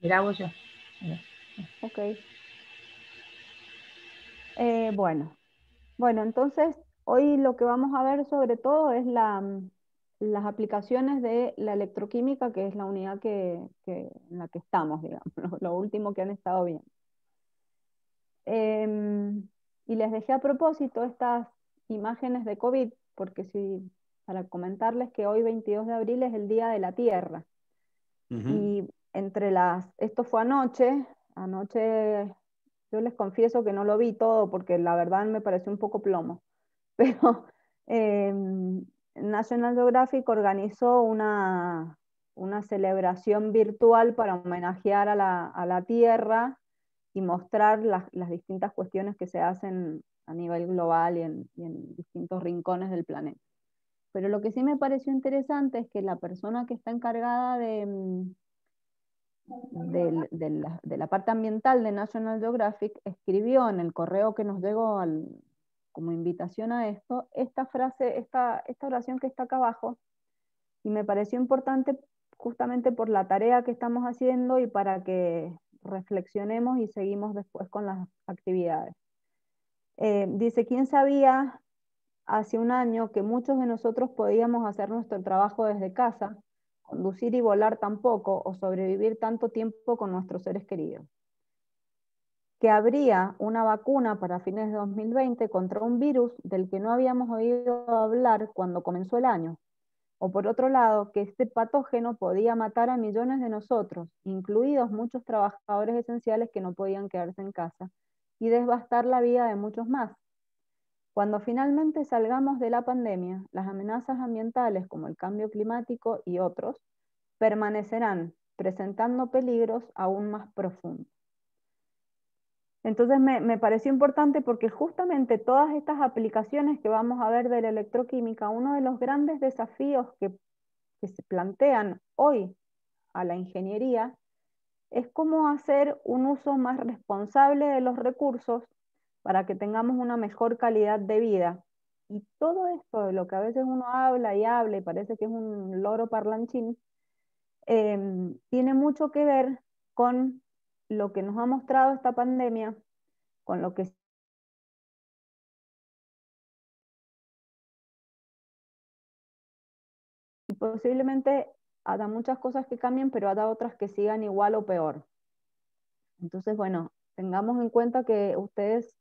Mirá vos yo. Mirá. Ok. Bueno, bueno, entonces hoy lo que vamos a ver sobre todo es las aplicaciones de la electroquímica, que es la unidad en la que estamos, digamos, lo último que han estado bien. Y les dejé a propósito estas imágenes de COVID, porque sí, para comentarles que hoy 22 de abril es el Día de la Tierra. Ujú. Y esto fue anoche yo les confieso que no lo vi todo porque la verdad me pareció un poco plomo, pero eh, National Geographic organizó una celebración virtual para homenajear a la Tierra y mostrar las distintas cuestiones que se hacen a nivel global y en distintos rincones del planeta. Pero lo que sí me pareció interesante es que la persona que está encargada de la parte ambiental de National Geographic escribió en el correo que nos llegó como invitación a esto, esta frase, esta oración que está acá abajo, y me pareció importante justamente por la tarea que estamos haciendo y para que reflexionemos y seguimos después con las actividades. Dice, ¿quién sabía hace un año que muchos de nosotros podíamos hacer nuestro trabajo desde casa, conducir y volar tan poco o sobrevivir tanto tiempo con nuestros seres queridos? Que habría una vacuna para fines de 2020 contra un virus del que no habíamos oído hablar cuando comenzó el año. O por otro lado, que este patógeno podía matar a millones de nosotros, incluidos muchos trabajadores esenciales que no podían quedarse en casa, y devastar la vida de muchos más. Cuando finalmente salgamos de la pandemia, las amenazas ambientales como el cambio climático y otros permanecerán presentando peligros aún más profundos. Entonces me pareció importante porque justamente todas estas aplicaciones que vamos a ver de la electroquímica, uno de los grandes desafíos que se plantean hoy a la ingeniería es cómo hacer un uso más responsable de los recursos para que tengamos una mejor calidad de vida. Y todo esto de lo que a veces uno habla y habla y parece que es un loro parlanchín, tiene mucho que ver con lo que nos ha mostrado esta pandemia, con lo que y posiblemente habrá muchas cosas que cambien, pero habrá otras que sigan igual o peor. Entonces, bueno, tengamos en cuenta que ustedes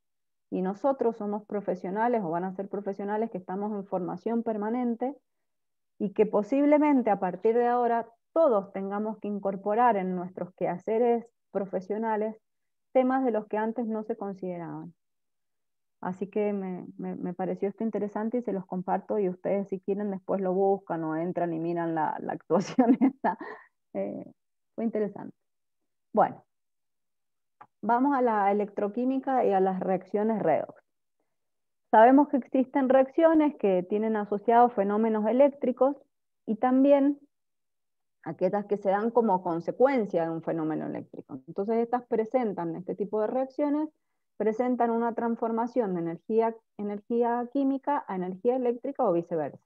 y nosotros somos profesionales o van a ser profesionales que estamos en formación permanente y que posiblemente a partir de ahora todos tengamos que incorporar en nuestros quehaceres profesionales temas de los que antes no se consideraban. Así que me pareció esto interesante y se los comparto y ustedes si quieren después lo buscan o entran y miran la actuación esta. Eh, Fue interesante. Bueno, vamos a la electroquímica y a las reacciones redox. Sabemos que existen reacciones que tienen asociados fenómenos eléctricos y también aquellas que se dan como consecuencia de un fenómeno eléctrico. Entonces este tipo de reacciones presentan una transformación de energía química a energía eléctrica o viceversa.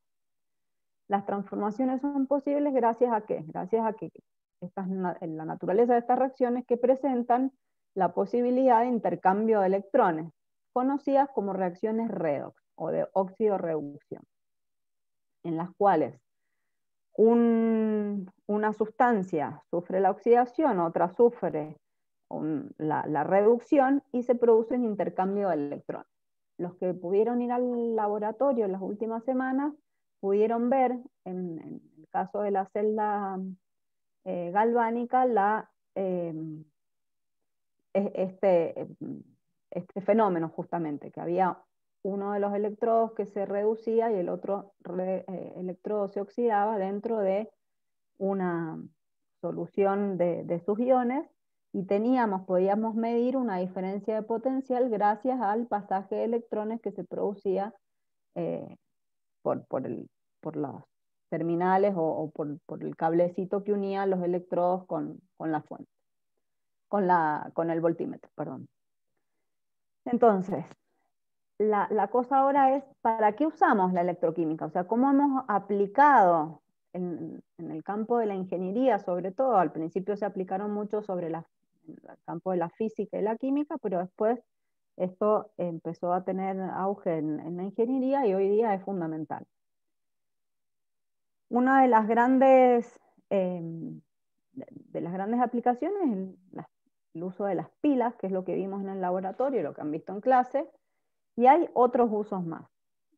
Las transformaciones son posibles gracias a qué? Gracias a que en la naturaleza de estas reacciones que presentan la posibilidad de intercambio de electrones, conocidas como reacciones redox o de óxido-reducción, en las cuales una sustancia sufre la oxidación, otra sufre la reducción y se produce un intercambio de electrones. Los que pudieron ir al laboratorio en las últimas semanas pudieron ver, en el caso de la celda galvánica, eh, este, este fenómeno justamente, que había uno de los electrodos que se reducía y el otro electrodo se oxidaba dentro de una solución de sus iones y podíamos medir una diferencia de potencial gracias al pasaje de electrones que se producía eh, por, por, el, por las terminales o por el cablecito que unía los electrodos con la fuente, con el voltímetro, perdón. Entonces, la cosa ahora es, ¿para qué usamos la electroquímica? O sea, ¿cómo hemos aplicado en el campo de la ingeniería, sobre todo. Al principio se aplicaron mucho sobre el campo de la física y la química, pero después esto empezó a tener auge en la ingeniería y hoy día es fundamental. Una de las grandes, de las grandes aplicaciones es el uso de las pilas, que es lo que vimos en el laboratorio y lo que han visto en clase, y hay otros usos más.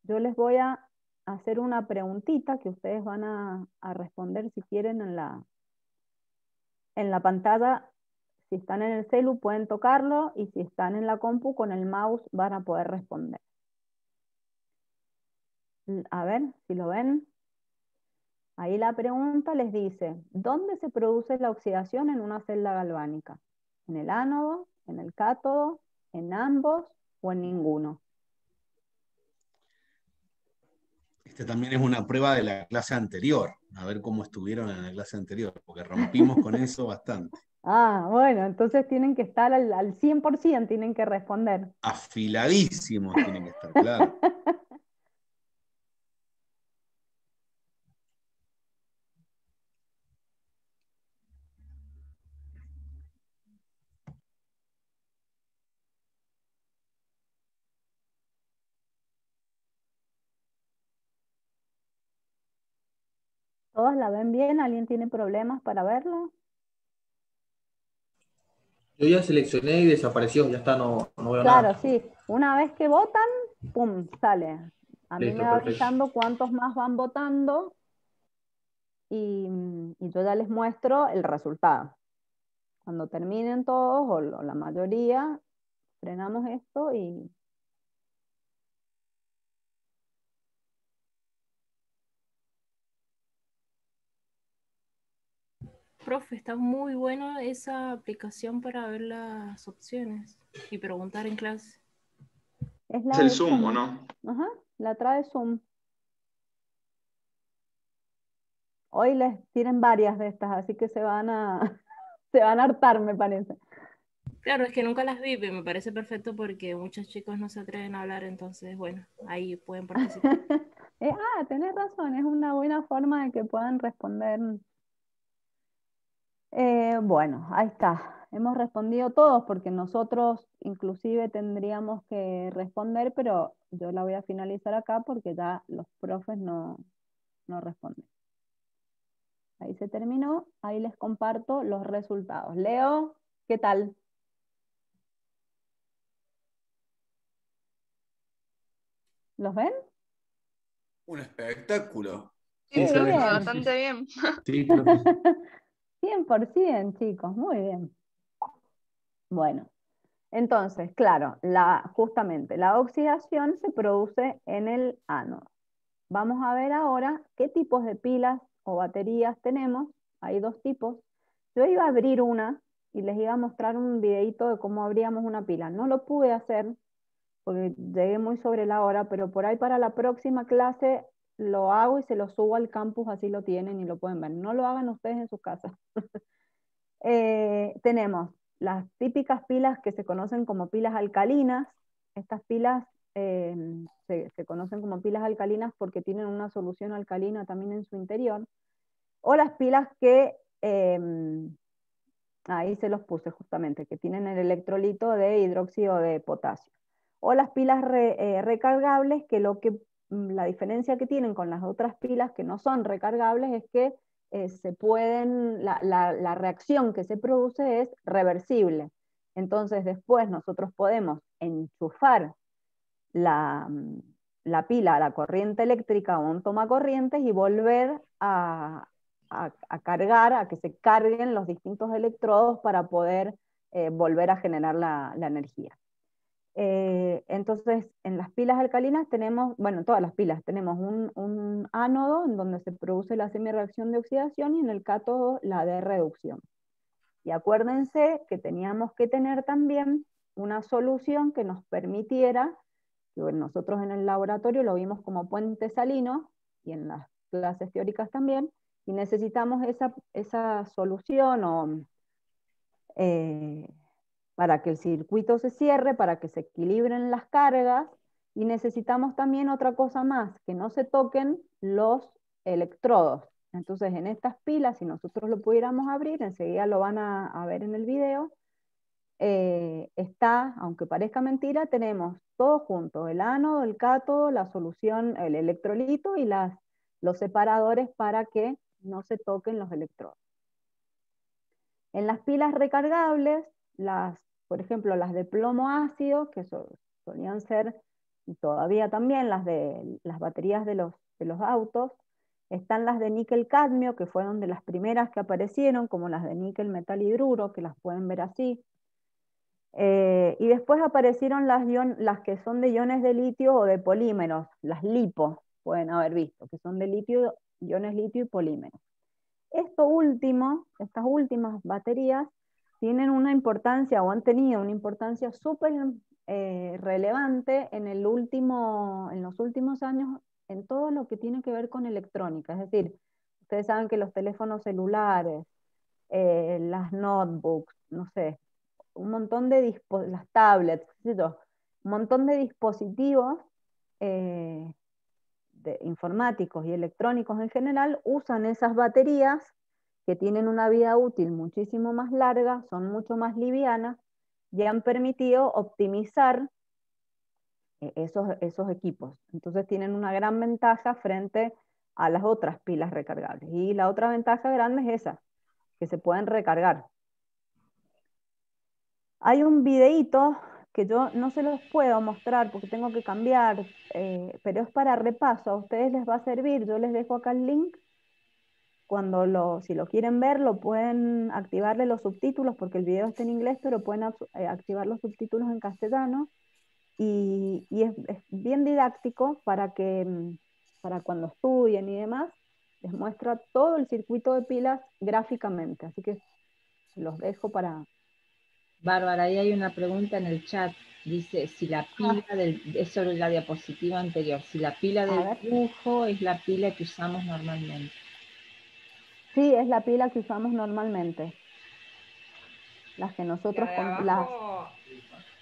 Yo les voy a hacer una preguntita que ustedes van a responder si quieren en la pantalla. Si están en el celu pueden tocarlo y si están en la compu con el mouse van a poder responder. A ver si lo ven. Ahí la pregunta les dice, ¿dónde se produce la oxidación en una celda galvánica? ¿En el ánodo, en el cátodo, en ambos o en ninguno? Este también es una prueba de la clase anterior, a ver cómo estuvieron en la clase anterior, porque rompimos con eso bastante. Ah, bueno, entonces tienen que estar al 100%, tienen que responder. Afiladísimos tienen que estar, claro. ¿Todas la ven bien? ¿Alguien tiene problemas para verla? Yo ya seleccioné y desapareció, ya está, no veo Claro, nada. sí. Una vez que votan, ¡pum!, sale. A mí me Listo, va perfecto. avisando cuántos más van votando y yo ya les muestro el resultado. Cuando terminen todos o la mayoría, frenamos esto y... Profe, está muy buena esa aplicación para ver las opciones y preguntar en clase. Es Es la el de Zoom, ¿o Zoom. no? Ajá, la trae Zoom. Hoy les tienen varias de estas, así que se van a, se van a hartar, me parece. Claro, es que nunca las vi, pero me parece perfecto porque muchos chicos no se atreven a hablar, entonces, bueno, ahí pueden participar. Tenés razón, es una buena forma de que puedan responder. Bueno, ahí está. Hemos respondido todos porque nosotros inclusive tendríamos que responder, pero yo la voy a finalizar acá porque ya los profes no responden. Ahí se terminó, ahí les comparto los resultados. Leo, ¿qué tal? ¿Los ven? Un espectáculo. Sí, Sí, se ve. bien. Bastante bien. Sí, profe. 100%, chicos, muy bien. Bueno, entonces, claro, justamente la oxidación se produce en el ánodo. Vamos a ver ahora qué tipos de pilas o baterías tenemos. Hay dos tipos. Yo iba a abrir una y les iba a mostrar un videito de cómo abríamos una pila. No lo pude hacer porque llegué muy sobre la hora, pero por ahí para la próxima clase lo hago y se lo subo al campus, así lo tienen y lo pueden ver. No lo hagan ustedes en sus casas. Tenemos las típicas pilas que se conocen como pilas alcalinas. Estas pilas eh, se conocen como pilas alcalinas porque tienen una solución alcalina también en su interior. O las pilas que, ahí se los puse justamente, que tienen el electrolito de hidróxido de potasio. O las pilas recargables, que la diferencia que tienen con las otras pilas que no son recargables es que la reacción que se produce es reversible. Entonces después nosotros podemos enchufar la, la pila a la corriente eléctrica o un tomacorrientes y volver a cargar, a que se carguen los distintos electrodos para poder volver a generar la energía. Entonces, en las pilas alcalinas tenemos, bueno, en todas las pilas tenemos un ánodo en donde se produce la semireacción de oxidación y en el cátodo la de reducción. Y acuérdense que teníamos que tener también una solución que nos permitiera, que bueno, nosotros en el laboratorio lo vimos como puente salino y en las clases teóricas también, y necesitamos esa solución eh, para que el circuito se cierre, para que se equilibren las cargas, y necesitamos también otra cosa más, que no se toquen los electrodos. Entonces, en estas pilas, si nosotros lo pudiéramos abrir, enseguida lo van a ver en el video, está, aunque parezca mentira, tenemos todo junto, el ánodo, el cátodo, la solución, el electrolito y los separadores para que no se toquen los electrodos. En las pilas recargables, por ejemplo, las de plomo ácido, que solían ser, y todavía también, las baterías de los autos, están las de níquel cadmio, que fueron de las primeras que aparecieron, como las de níquel metal hidruro, que las pueden ver así. Y después aparecieron las que son de iones de litio o de polímeros, las LiPo, pueden haber visto, que son de litio, iones litio y polímeros. Esto último, estas últimas baterías, tienen una importancia, o han tenido una importancia súper relevante en los últimos años, en todo lo que tiene que ver con electrónica. Es decir, ustedes saben que los teléfonos celulares, las notebooks, no sé, un montón de las tablets, un montón de dispositivos informáticos y electrónicos en general usan esas baterías que tienen una vida útil muchísimo más larga, son mucho más livianas y han permitido optimizar esos equipos. Entonces tienen una gran ventaja frente a las otras pilas recargables. Y la otra ventaja grande es esa, que se pueden recargar. Hay un videíto que yo no se los puedo mostrar porque tengo que cambiar, pero es para repaso, a ustedes les va a servir, yo les dejo acá el link, si lo quieren ver, lo pueden activarle los subtítulos, porque el video está en inglés, pero pueden activar los subtítulos en castellano, y es bien didáctico para cuando estudien y demás, les muestra todo el circuito de pilas gráficamente, así que los dejo para... Bárbara, ahí hay una pregunta en el chat. Dice si la pila es sobre la diapositiva anterior, si la pila del dibujo es la pila que usamos normalmente. Sí, es la pila que usamos normalmente. Las que nosotros...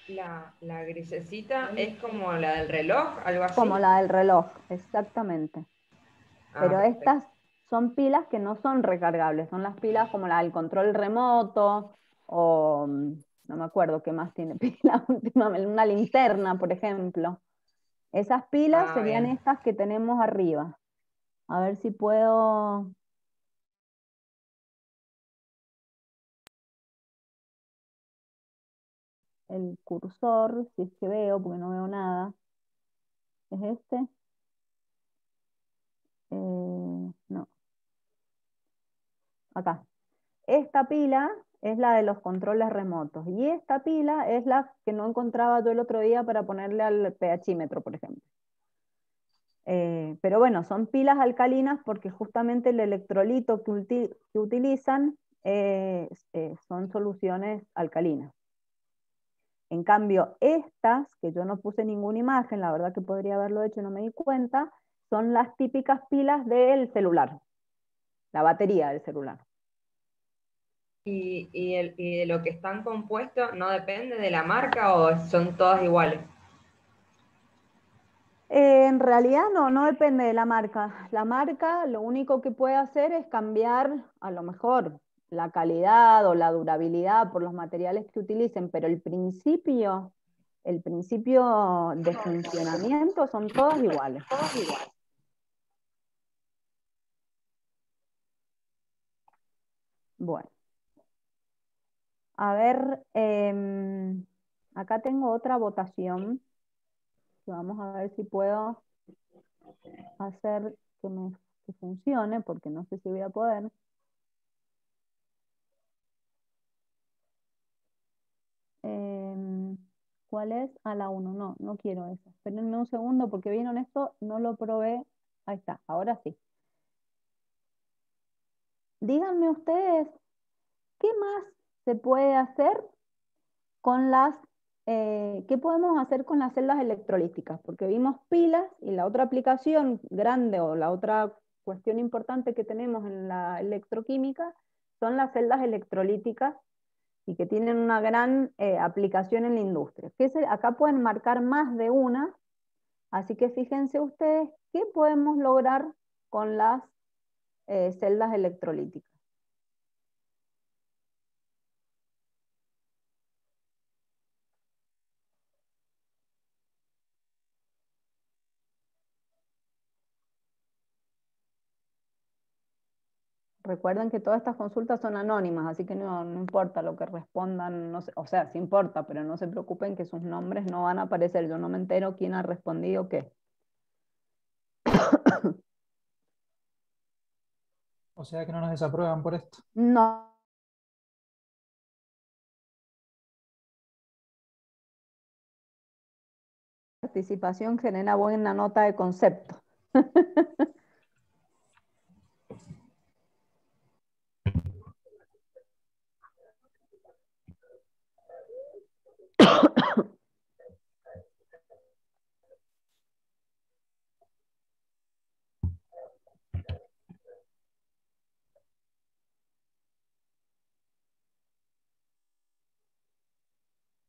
La grisecita es como la del reloj, algo así. Como la del reloj, exactamente. Pero perfecto. estas son pilas que no son recargables, son las pilas como la del control remoto, o no me acuerdo qué más tiene pila últimamente, una linterna, por ejemplo. Esas pilas serían bien. estas que tenemos arriba. A ver si puedo... el cursor, si es que veo, porque no veo nada. ¿Es este? No. Acá. Esta pila es la de los controles remotos. Y esta pila es la que no encontraba yo el otro día para ponerle al pHímetro, por ejemplo. Pero bueno, son pilas alcalinas porque justamente el electrolito que utilizan son soluciones alcalinas. En cambio, estas, que yo no puse ninguna imagen, la verdad que podría haberlo hecho y no me di cuenta, son las típicas pilas del celular, la batería del celular. ¿Y de lo que están compuestos no depende de la marca o son todas iguales? En realidad no depende de la marca. La marca lo único que puede hacer es cambiar a lo mejor la calidad o la durabilidad por los materiales que utilicen, pero el principio de funcionamiento son todas iguales. Bueno. A ver, acá tengo otra votación. Vamos a ver si puedo hacer que funcione, porque no sé si voy a poder. ¿Cuál es? A la 1. No quiero esa. Espérenme un segundo porque vieron esto, no lo probé. Ahí está, ahora sí. Díganme ustedes, ¿qué más se puede hacer con qué podemos hacer con las celdas electrolíticas? Porque vimos pilas y la otra aplicación grande o la otra cuestión importante que tenemos en la electroquímica son las celdas electrolíticas y que tienen una gran aplicación en la industria. Acá pueden marcar más de una, así que fíjense ustedes qué podemos lograr con las celdas electrolíticas. Recuerden que todas estas consultas son anónimas, así que no importa lo que respondan, no sé, o sea, sí importa, pero no se preocupen que sus nombres no van a aparecer. Yo no me entero quién ha respondido qué. O sea que no nos desaprueban por esto. No. Participación genera buena nota de concepto.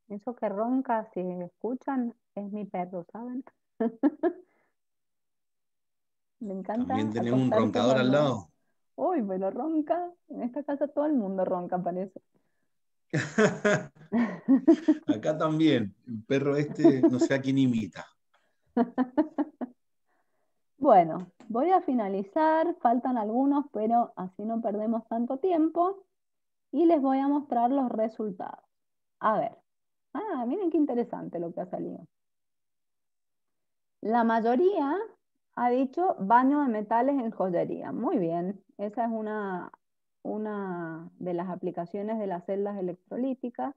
Eso que ronca, si escuchan, es mi perro, ¿saben? Me encanta También tenemos un acostarse roncador al cuando... lado. Uy, pero ronca. En esta casa todo el mundo ronca, parece. Acá también. El perro este no sé a quién imita. Bueno, voy a finalizar. Faltan algunos, pero así no perdemos tanto tiempo. Y les voy a mostrar los resultados. A ver. Ah, miren qué interesante lo que ha salido. La mayoría ha dicho baño de metales en joyería. Muy bien. Esa es una de las aplicaciones de las celdas electrolíticas.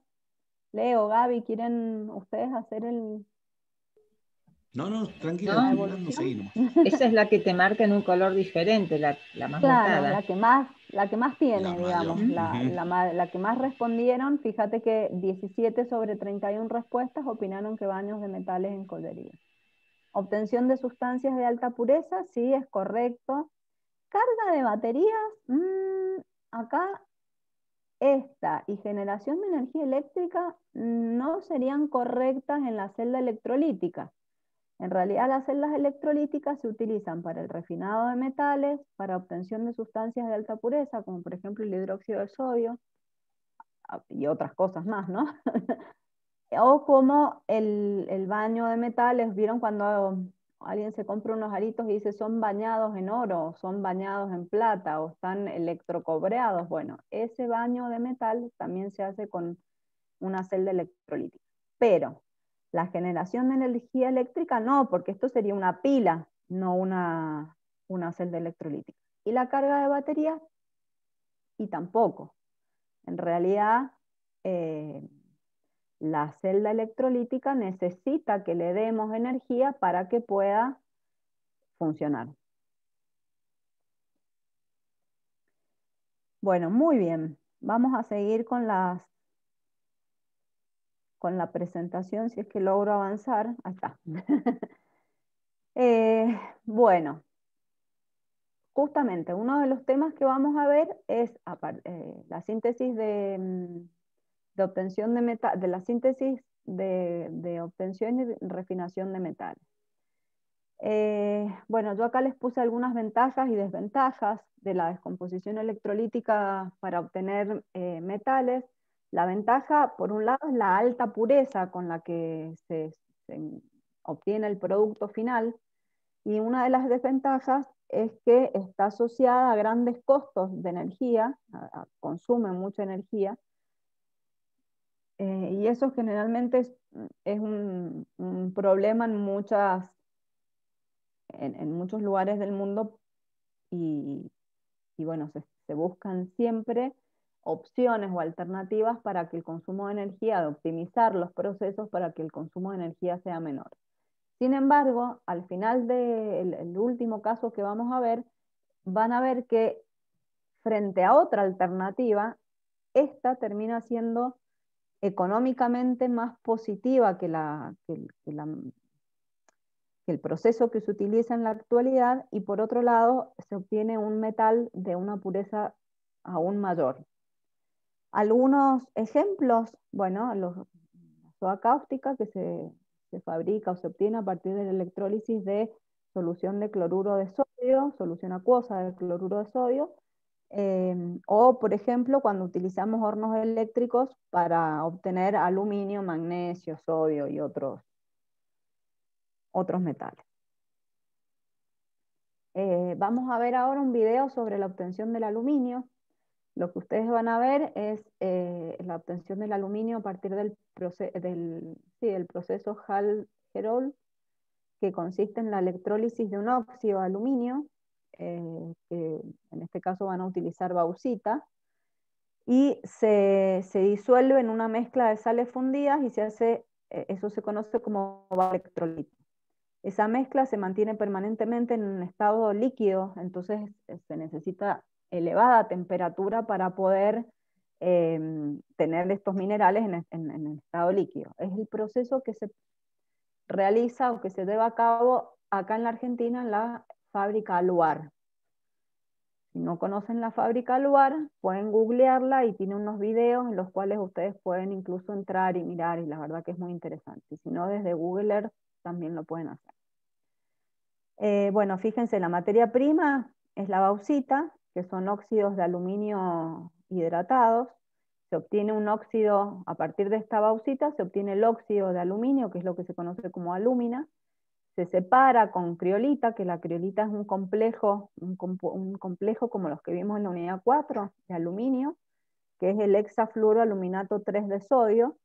Leo, Gaby, ¿quieren ustedes hacer No, tranquila, la ¿No? estoy mirando, evolución? seguí nomás. Esa es la que te marca en un color diferente, la más Claro, votada. la que más tiene, La mayor. digamos, Ujú. la que más respondieron. Fíjate que 17 sobre 31 respuestas opinaron que baños de metales en joyería. Obtención de sustancias de alta pureza, sí, es correcto. Carga de baterías, acá esta y generación de energía eléctrica no serían correctas en la celda electrolítica. En realidad las celdas electrolíticas se utilizan para el refinado de metales, para obtención de sustancias de alta pureza, como por ejemplo el hidróxido de sodio y otras cosas más, ¿no? O como el baño de metales, ¿vieron cuando alguien se compra unos aritos y dice son bañados en oro, o son bañados en plata, o están electrocobreados? Bueno, ese baño de metal también se hace con una celda electrolítica. Pero la generación de energía eléctrica no, porque esto sería una pila, no una celda electrolítica. Y la carga de batería, y tampoco. En realidad, la celda electrolítica necesita que le demos energía para que pueda funcionar. Bueno, muy bien. Vamos a seguir con la presentación, si es que logro avanzar. Ahí está. Bueno, justamente uno de los temas que vamos a ver es la síntesis de obtención de metal, de la síntesis de obtención y refinación de metales. Bueno, yo acá les puse algunas ventajas y desventajas de la descomposición electrolítica para obtener metales. La ventaja, por un lado, es la alta pureza con la que se obtiene el producto final, y una de las desventajas es que está asociada a grandes costos de energía, consume mucha energía, y eso generalmente es un problema en muchos lugares del mundo, y bueno, se buscan siempre opciones o alternativas para que el consumo de energía, de optimizar los procesos para que el consumo de energía sea menor. Sin embargo, al final del último caso que vamos a ver, van a ver que frente a otra alternativa, esta termina siendo económicamente más positiva que el proceso que se utiliza en la actualidad, y por otro lado se obtiene un metal de una pureza aún mayor. Algunos ejemplos, bueno, la soda cáustica que se fabrica o se obtiene a partir de la electrólisis de solución de cloruro de sodio. sodio, solución acuosa de cloruro de sodio, o por ejemplo cuando utilizamos hornos eléctricos para obtener aluminio, magnesio, sodio y otros metales. Vamos a ver ahora un video sobre la obtención del aluminio. Lo que ustedes van a ver es la obtención del aluminio a partir del proceso Hall-Héroult, que consiste en la electrólisis de un óxido de aluminio, que en este caso van a utilizar bauxita, y se disuelve en una mezcla de sales fundidas y se hace, eso se conoce como electrolito. Esa mezcla se mantiene permanentemente en un estado líquido, entonces se necesita elevada temperatura para poder tener estos minerales en estado líquido. Es el proceso que se realiza o que se lleva a cabo acá en la Argentina en la fábrica Aluar. Si no conocen la fábrica Aluar, pueden googlearla y tiene unos videos en los cuales ustedes pueden incluso entrar y mirar, y la verdad que es muy interesante. Y si no, desde Google Earth también lo pueden hacer. Bueno, fíjense, la materia prima es la bauxita, que son óxidos de aluminio hidratados. Se obtiene un óxido, a partir de esta bauxita, se obtiene el óxido de aluminio, que es lo que se conoce como alúmina. Se separa con criolita, que la criolita es un complejo como los que vimos en la unidad 4, de aluminio, que es el hexafluoroaluminato 3 de sodio.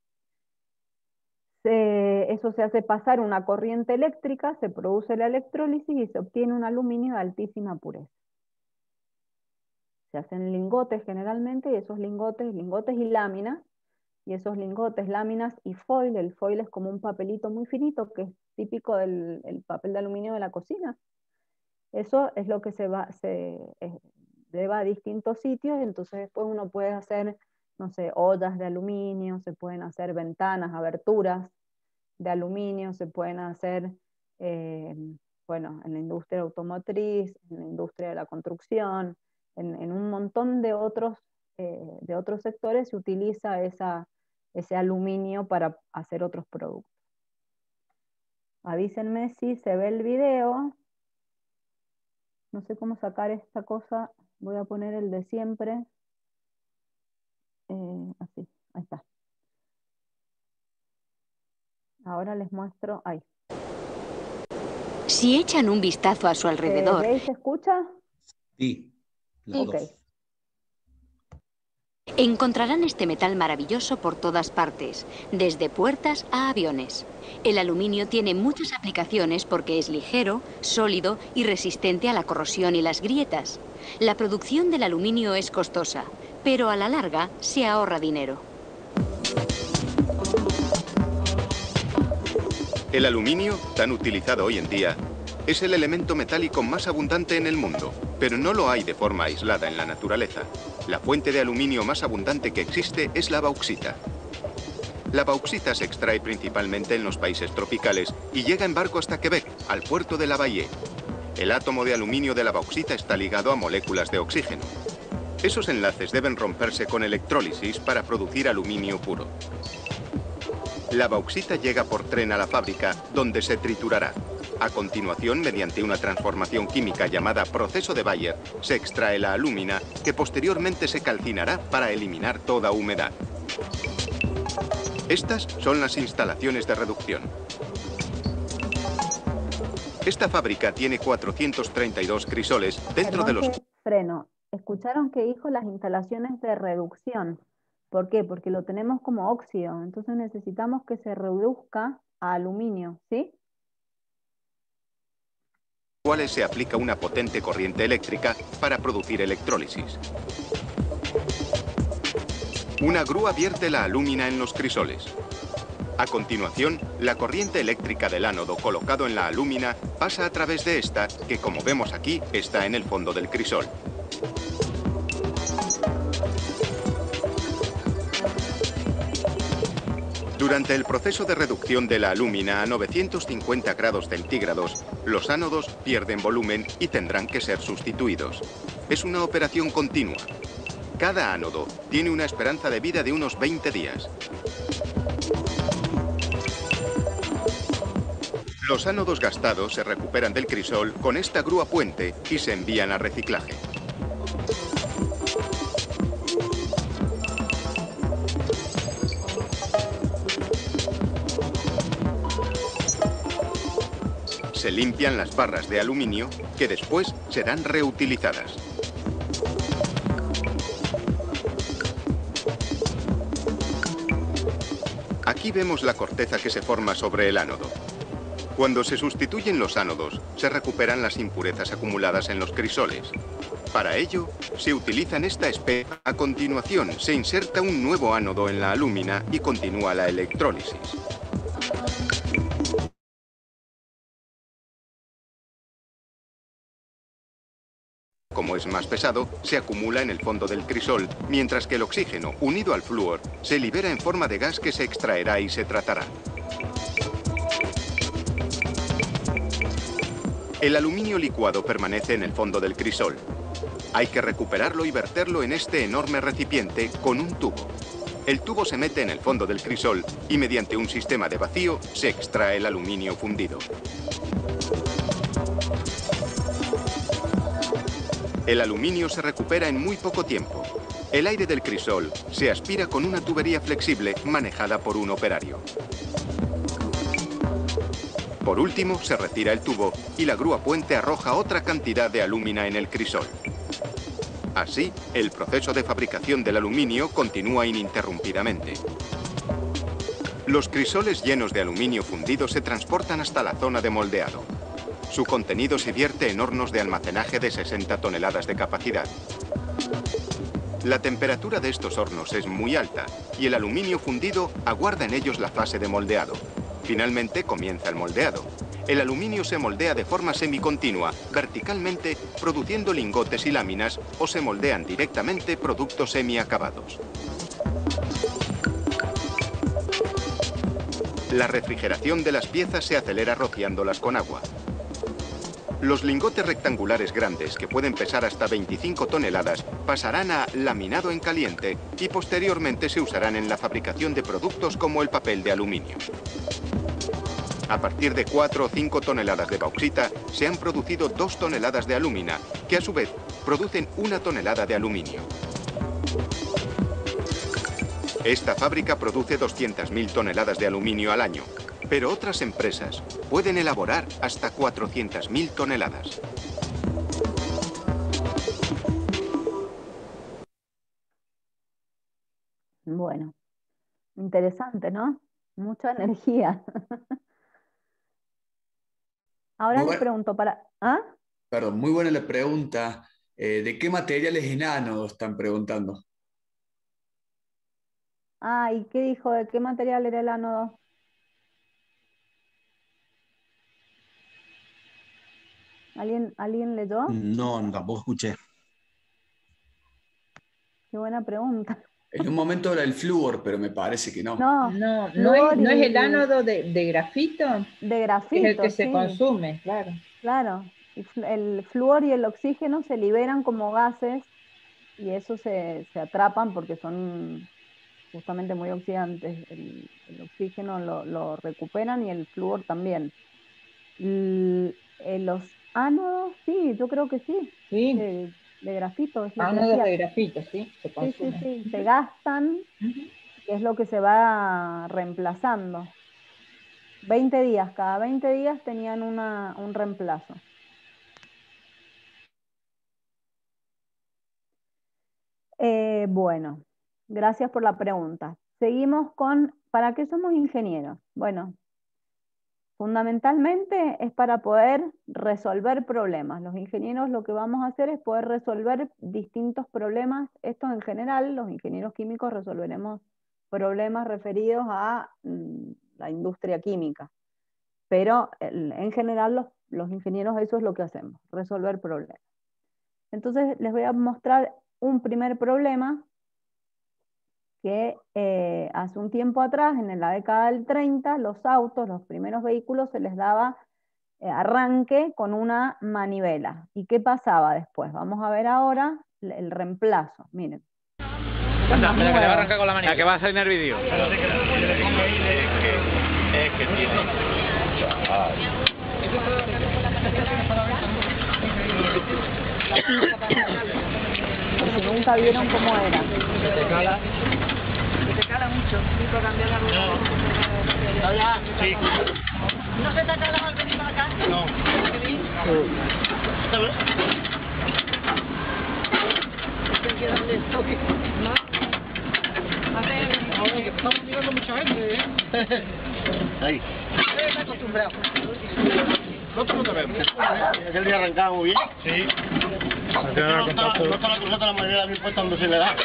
Eso se hace pasar una corriente eléctrica, se produce la electrólisis y se obtiene un aluminio de altísima pureza. Se hacen lingotes generalmente, y esos lingotes y láminas, y esos lingotes, láminas y foil. El foil es como un papelito muy finito, que es típico del papel de aluminio de la cocina. Eso es lo que se lleva a distintos sitios, y entonces después uno puede hacer, no sé, ollas de aluminio, se pueden hacer ventanas, aberturas de aluminio, se pueden hacer, bueno, en la industria automotriz, en la industria de la construcción, en un montón de otros sectores se utiliza ese aluminio para hacer otros productos. Avísenme si se ve el video. No sé cómo sacar esta cosa, voy a poner el de siempre. Así, ahí está. Ahora les muestro, ahí. Si echan un vistazo a su alrededor... ¿Veis, se escucha? Sí. Ok. Encontrarán este metal maravilloso por todas partes, desde puertas a aviones. El aluminio tiene muchas aplicaciones porque es ligero, sólido y resistente a la corrosión y las grietas. La producción del aluminio es costosa, pero a la larga se ahorra dinero. El aluminio, tan utilizado hoy en día, es el elemento metálico más abundante en el mundo, pero no lo hay de forma aislada en la naturaleza. La fuente de aluminio más abundante que existe es la bauxita. La bauxita se extrae principalmente en los países tropicales y llega en barco hasta Quebec, al puerto de Lavallée. El átomo de aluminio de la bauxita está ligado a moléculas de oxígeno. Esos enlaces deben romperse con electrólisis para producir aluminio puro. La bauxita llega por tren a la fábrica, donde se triturará. A continuación, mediante una transformación química llamada proceso de Bayer, se extrae la alúmina, que posteriormente se calcinará para eliminar toda humedad. Estas son las instalaciones de reducción. Esta fábrica tiene 432 crisoles dentro de los... Freno. ¿Escucharon que dijo las instalaciones de reducción? ¿Por qué? Porque lo tenemos como óxido, entonces necesitamos que se reduzca a aluminio, ¿sí? cuales se aplica una potente corriente eléctrica para producir electrólisis. Una grúa vierte la alúmina en los crisoles. A continuación, la corriente eléctrica del ánodo colocado en la alúmina pasa a través de esta, que como vemos aquí, está en el fondo del crisol. Durante el proceso de reducción de la alúmina a 950 grados centígrados, los ánodos pierden volumen y tendrán que ser sustituidos. Es una operación continua. Cada ánodo tiene una esperanza de vida de unos 20 días. Los ánodos gastados se recuperan del crisol con esta grúa puente y se envían a reciclaje. Se limpian las barras de aluminio que después serán reutilizadas. Aquí vemos la corteza que se forma sobre el ánodo. Cuando se sustituyen los ánodos, se recuperan las impurezas acumuladas en los crisoles. Para ello, se utilizan esta especie. A continuación, se inserta un nuevo ánodo en la alúmina y continúa la electrólisis. Como es más pesado, se acumula en el fondo del crisol, mientras que el oxígeno, unido al flúor, se libera en forma de gas que se extraerá y se tratará. El aluminio licuado permanece en el fondo del crisol. Hay que recuperarlo y verterlo en este enorme recipiente con un tubo. El tubo se mete en el fondo del crisol y mediante un sistema de vacío se extrae el aluminio fundido. El aluminio se recupera en muy poco tiempo. El aire del crisol se aspira con una tubería flexible manejada por un operario. Por último, se retira el tubo y la grúa puente arroja otra cantidad de alúmina en el crisol. Así, el proceso de fabricación del aluminio continúa ininterrumpidamente. Los crisoles llenos de aluminio fundido se transportan hasta la zona de moldeado. Su contenido se vierte en hornos de almacenaje de 60 toneladas de capacidad. La temperatura de estos hornos es muy alta y el aluminio fundido aguarda en ellos la fase de moldeado. Finalmente comienza el moldeado. El aluminio se moldea de forma semicontinua, verticalmente, produciendo lingotes y láminas, o se moldean directamente productos semiacabados. La refrigeración de las piezas se acelera rociándolas con agua. Los lingotes rectangulares grandes, que pueden pesar hasta 25 toneladas, pasarán a laminado en caliente y posteriormente se usarán en la fabricación de productos como el papel de aluminio. A partir de 4 o 5 toneladas de bauxita, se han producido 2 toneladas de alúmina, que a su vez producen 1 tonelada de aluminio. Esta fábrica produce 200.000 toneladas de aluminio al año, pero otras empresas pueden elaborar hasta 400.000 toneladas. Bueno, interesante, ¿no? Mucha energía. Ahora les pregunto para... ¿Ah? Perdón, muy buena la pregunta. ¿De qué materiales enanos están preguntando? Ah, ¿y qué dijo? ¿De qué material era el ánodo? ¿Alguien leyó? No, tampoco escuché. Qué buena pregunta. En un momento era el flúor, pero me parece que no. No es el ánodo de grafito. De grafito, es el que se sí. consume, claro. Claro, el flúor y el oxígeno se liberan como gases y eso se atrapan porque son justamente muy oxidantes. El oxígeno lo recuperan y el flúor también. Los ánodos, sí, yo creo que sí. Sí. De grafito. Es lo ánodos que de grafito, sí, se consumen. Sí, se gastan, que es lo que se va reemplazando. 20 días, cada 20 días tenían un reemplazo. Bueno, gracias por la pregunta. Seguimos con, ¿para qué somos ingenieros? Bueno, fundamentalmente es para poder resolver problemas. Los ingenieros lo que vamos a hacer es poder resolver distintos problemas. Esto en general, los ingenieros químicos resolveremos problemas referidos a la industria química. Pero en general los ingenieros eso es lo que hacemos, resolver problemas. Entonces les voy a mostrar un primer problema que hace un tiempo atrás, en la década del 30, los autos, los primeros vehículos, se les daba arranque con una manivela. ¿Y qué pasaba después? Vamos a ver ahora el reemplazo. Miren. Anda, espera, que le va a arrancar con la manivela. Que va a salir en el vídeo. Es que tiene Por si nunca vieron cómo era. ¿Te cala? Te cala mucho. Para cambiar la rueda. ¿No ya? Sí. ¿No se te ha calado al venir para acá? No. Hay que darle el toque. ¿No? Ahora que estamos mirando mucha gente, ¿eh? Ahí. Estoy acostumbrado. No te lo vemos. Aquel día arrancaba muy bien. Sí. No está la cruceta la manera bien puesta donde se le da.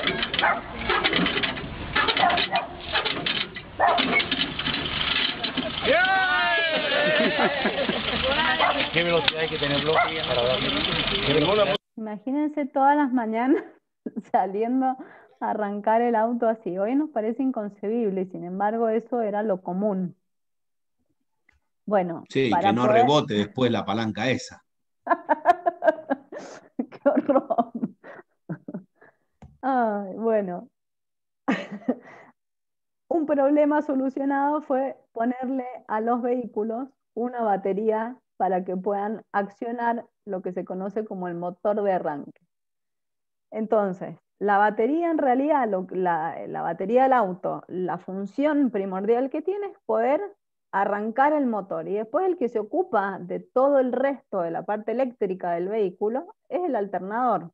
Qué velocidad hay que tenerlo para darle. Imagínense todas las mañanas saliendo a arrancar el auto así. Hoy nos parece inconcebible y sin embargo eso era lo común. Bueno, Sí, para que no poder... rebote después la palanca esa. ¡Qué horror! Ay, bueno. Un problema solucionado fue ponerle a los vehículos una batería para que puedan accionar lo que se conoce como el motor de arranque. Entonces, la batería en realidad, la batería del auto, la función primordial que tiene es poder arrancar el motor, y después el que se ocupa de todo el resto de la parte eléctrica del vehículo es el alternador,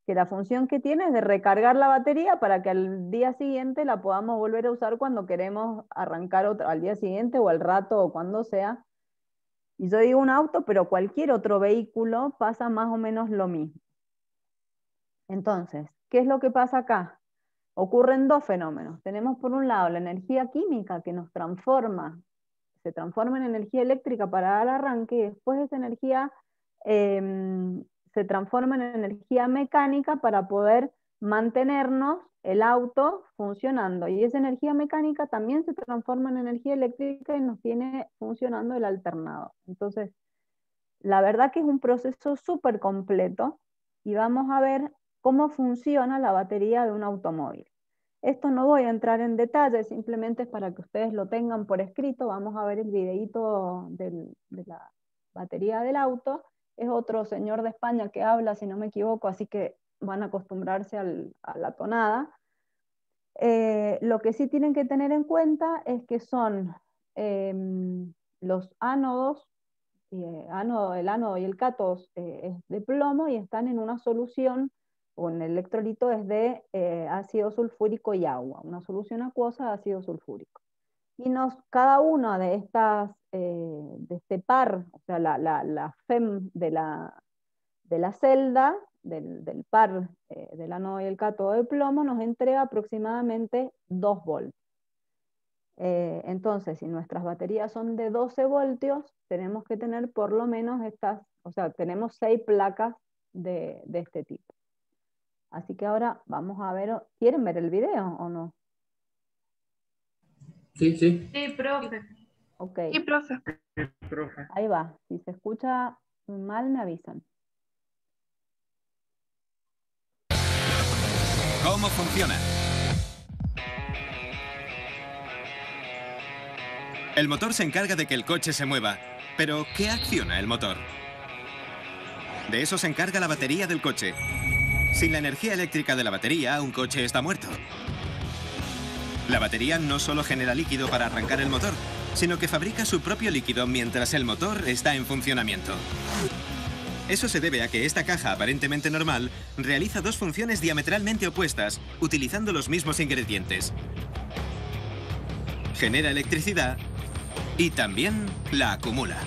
que la función que tiene es de recargar la batería para que al día siguiente la podamos volver a usar cuando queremos arrancar al día siguiente o al rato o cuando sea. Y yo digo un auto, pero cualquier otro vehículo pasa más o menos lo mismo. Entonces, ¿qué es lo que pasa acá? Ocurren dos fenómenos. Tenemos por un lado la energía química que nos transforma, se transforma en energía eléctrica para dar arranque, y después esa energía se transforma en energía mecánica para poder mantenernos el auto funcionando. Y esa energía mecánica también se transforma en energía eléctrica y nos tiene funcionando el alternador. Entonces, la verdad que es un proceso súper completo y vamos a ver cómo funciona la batería de un automóvil. Esto no voy a entrar en detalle, simplemente es para que ustedes lo tengan por escrito. Vamos a ver el videíto de la batería del auto. Es otro señor de España que habla, si no me equivoco, así que van a acostumbrarse a la tonada. Lo que sí tienen que tener en cuenta es que son los ánodos, el ánodo y el cátodo es de plomo y están en una solución, o en el electrolito es de ácido sulfúrico y agua, una solución acuosa de ácido sulfúrico. Y cada una de estas, de este par, o sea, la FEM de la celda, del par del ánodo y el cátodo de plomo, nos entrega aproximadamente 2 voltios. Entonces, si nuestras baterías son de 12 voltios, tenemos que tener por lo menos estas, o sea, tenemos 6 placas de este tipo. Así que ahora vamos a ver, ¿quieren ver el video o no? Sí, sí. Sí, profe. Ok. Sí, profe. Ahí va. Si se escucha mal, me avisan. ¿Cómo funciona? El motor se encarga de que el coche se mueva. Pero, ¿qué acciona el motor? De eso se encarga la batería del coche. Sin la energía eléctrica de la batería, un coche está muerto. La batería no solo genera líquido para arrancar el motor, sino que fabrica su propio líquido mientras el motor está en funcionamiento. Eso se debe a que esta caja aparentemente normal realiza 2 funciones diametralmente opuestas, utilizando los mismos ingredientes. Genera electricidad y también la acumula.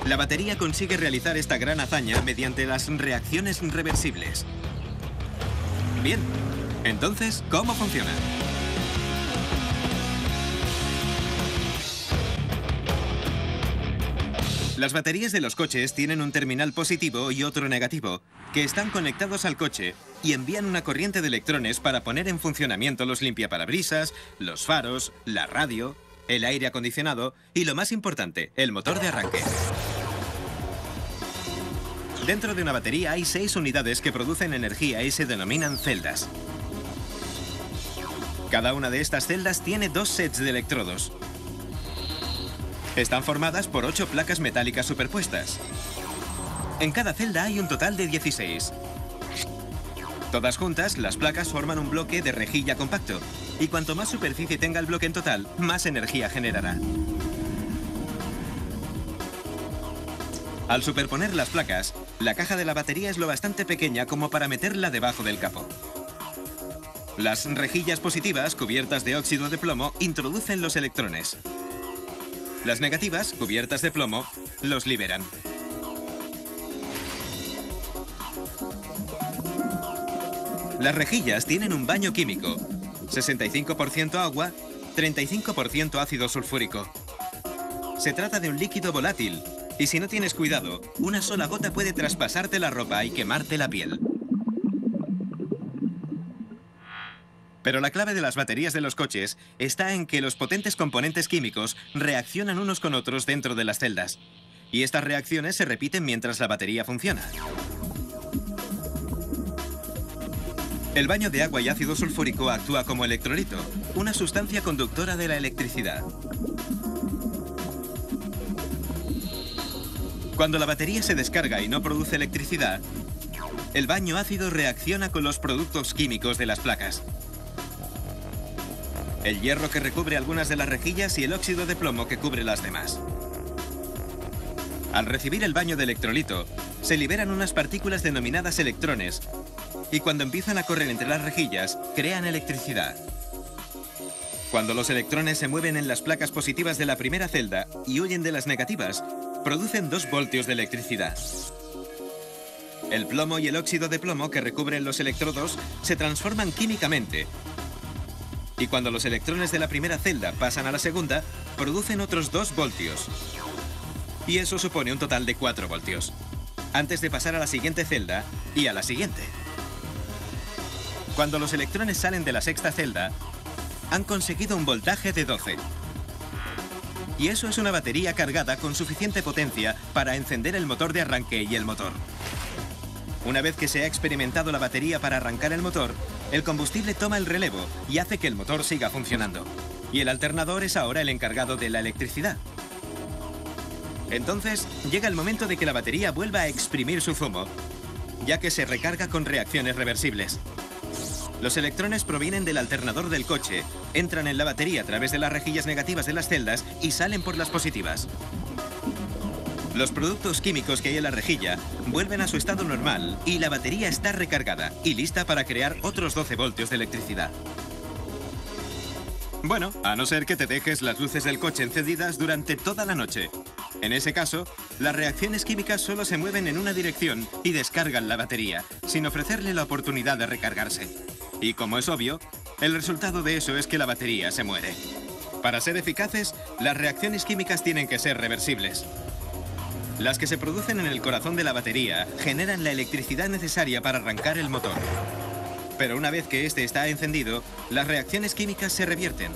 La batería consigue realizar esta gran hazaña mediante las reacciones reversibles. Bien, entonces, ¿cómo funciona? Las baterías de los coches tienen un terminal positivo y otro negativo, que están conectados al coche y envían una corriente de electrones para poner en funcionamiento los limpiaparabrisas, los faros, la radio, el aire acondicionado y, lo más importante, el motor de arranque. Dentro de una batería hay 6 unidades que producen energía y se denominan celdas. Cada una de estas celdas tiene 2 sets de electrodos. Están formadas por 8 placas metálicas superpuestas. En cada celda hay un total de 16. Todas juntas, las placas forman un bloque de rejilla compacto, y cuanto más superficie tenga el bloque en total, más energía generará. Al superponer las placas, la caja de la batería es lo bastante pequeña como para meterla debajo del capó. Las rejillas positivas, cubiertas de óxido de plomo, introducen los electrones. Las negativas, cubiertas de plomo, los liberan. Las rejillas tienen un baño químico, 65% agua, 35% ácido sulfúrico. Se trata de un líquido volátil, y si no tienes cuidado, una sola gota puede traspasarte la ropa y quemarte la piel. Pero la clave de las baterías de los coches está en que los potentes componentes químicos reaccionan unos con otros dentro de las celdas. Y estas reacciones se repiten mientras la batería funciona. El baño de agua y ácido sulfúrico actúa como electrolito, una sustancia conductora de la electricidad. Cuando la batería se descarga y no produce electricidad, el baño ácido reacciona con los productos químicos de las placas. El hierro que recubre algunas de las rejillas y el óxido de plomo que cubre las demás. Al recibir el baño de electrolito, se liberan unas partículas denominadas electrones, y cuando empiezan a correr entre las rejillas, crean electricidad. Cuando los electrones se mueven en las placas positivas de la primera celda y huyen de las negativas, producen 2 voltios de electricidad. El plomo y el óxido de plomo que recubren los electrodos se transforman químicamente, y cuando los electrones de la primera celda pasan a la segunda, producen otros 2 voltios. Y eso supone un total de 4 voltios, antes de pasar a la siguiente celda y a la siguiente. Cuando los electrones salen de la sexta celda, han conseguido un voltaje de 12. Y eso es una batería cargada con suficiente potencia para encender el motor de arranque y el motor. Una vez que se ha experimentado la batería para arrancar el motor, el combustible toma el relevo y hace que el motor siga funcionando. Y el alternador es ahora el encargado de la electricidad. Entonces, llega el momento de que la batería vuelva a exprimir su zumo, ya que se recarga con reacciones reversibles. Los electrones provienen del alternador del coche, entran en la batería a través de las rejillas negativas de las celdas y salen por las positivas. Los productos químicos que hay en la rejilla vuelven a su estado normal y la batería está recargada y lista para crear otros 12 voltios de electricidad. Bueno, a no ser que te dejes las luces del coche encendidas durante toda la noche. En ese caso, las reacciones químicas solo se mueven en una dirección y descargan la batería, sin ofrecerle la oportunidad de recargarse. Y como es obvio, el resultado de eso es que la batería se muere. Para ser eficaces, las reacciones químicas tienen que ser reversibles. Las que se producen en el corazón de la batería generan la electricidad necesaria para arrancar el motor. Pero una vez que este está encendido, las reacciones químicas se revierten.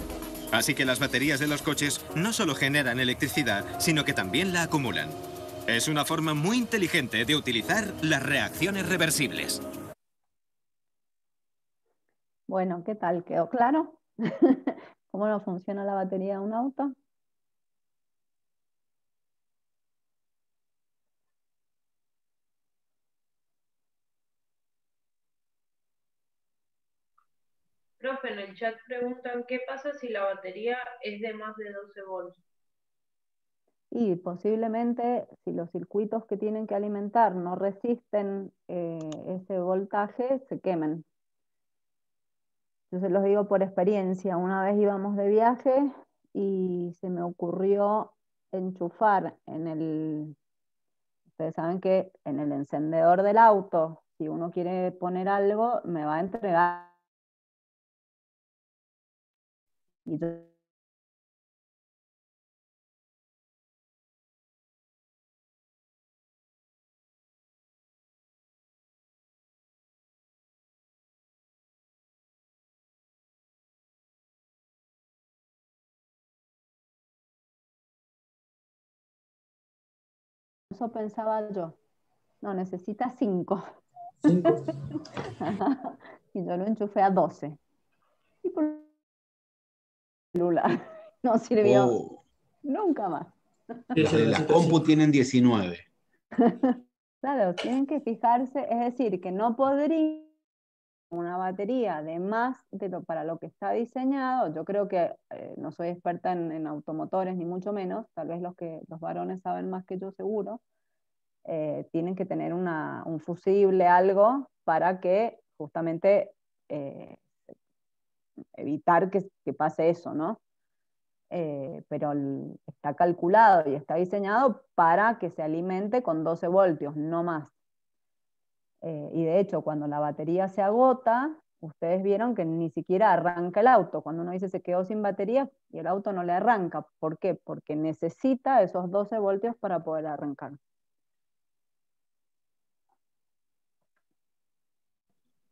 Así que las baterías de los coches no solo generan electricidad, sino que también la acumulan. Es una forma muy inteligente de utilizar las reacciones reversibles. Bueno, ¿qué tal? ¿Quedó claro? ¿Cómo no funciona la batería de un auto? Profe, en el chat preguntan qué pasa si la batería es de más de 12 volts. Y posiblemente, si los circuitos que tienen que alimentar no resisten ese voltaje, se quemen. Yo se los digo por experiencia. Una vez íbamos de viaje y se me ocurrió enchufar ustedes saben que en el encendedor del auto, si uno quiere poner algo, me va a entregar. Y eso pensaba yo. No, necesita 5. Y yo lo enchufé a 12. Y por celular. No sirvió nunca más. Las de la compu tienen 19. Claro, tienen que fijarse, es decir, que no podría una batería de más para lo que está diseñado. Yo creo que no soy experta en automotores, ni mucho menos, tal vez los varones saben más que yo seguro. Tienen que tener un fusible, algo, para que justamente evitar que pase eso, ¿no? Pero está calculado y está diseñado para que se alimente con 12 voltios, no más. Y de hecho, cuando la batería se agota, ustedes vieron que ni siquiera arranca el auto. Cuando uno dice se quedó sin batería y el auto no le arranca. ¿Por qué? Porque necesita esos 12 voltios para poder arrancar.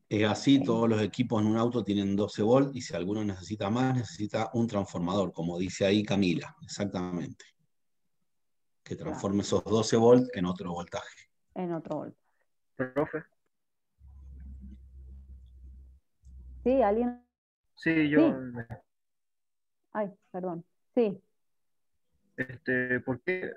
Es así, todos los equipos en un auto tienen 12 volts y si alguno necesita más, necesita un transformador, como dice ahí Camila, exactamente. Que transforme esos 12 volts en otro voltaje. En otro voltaje. Profe. ¿Sí? ¿Alguien? Sí, yo. Sí. Ay, perdón. Sí. ¿Por qué?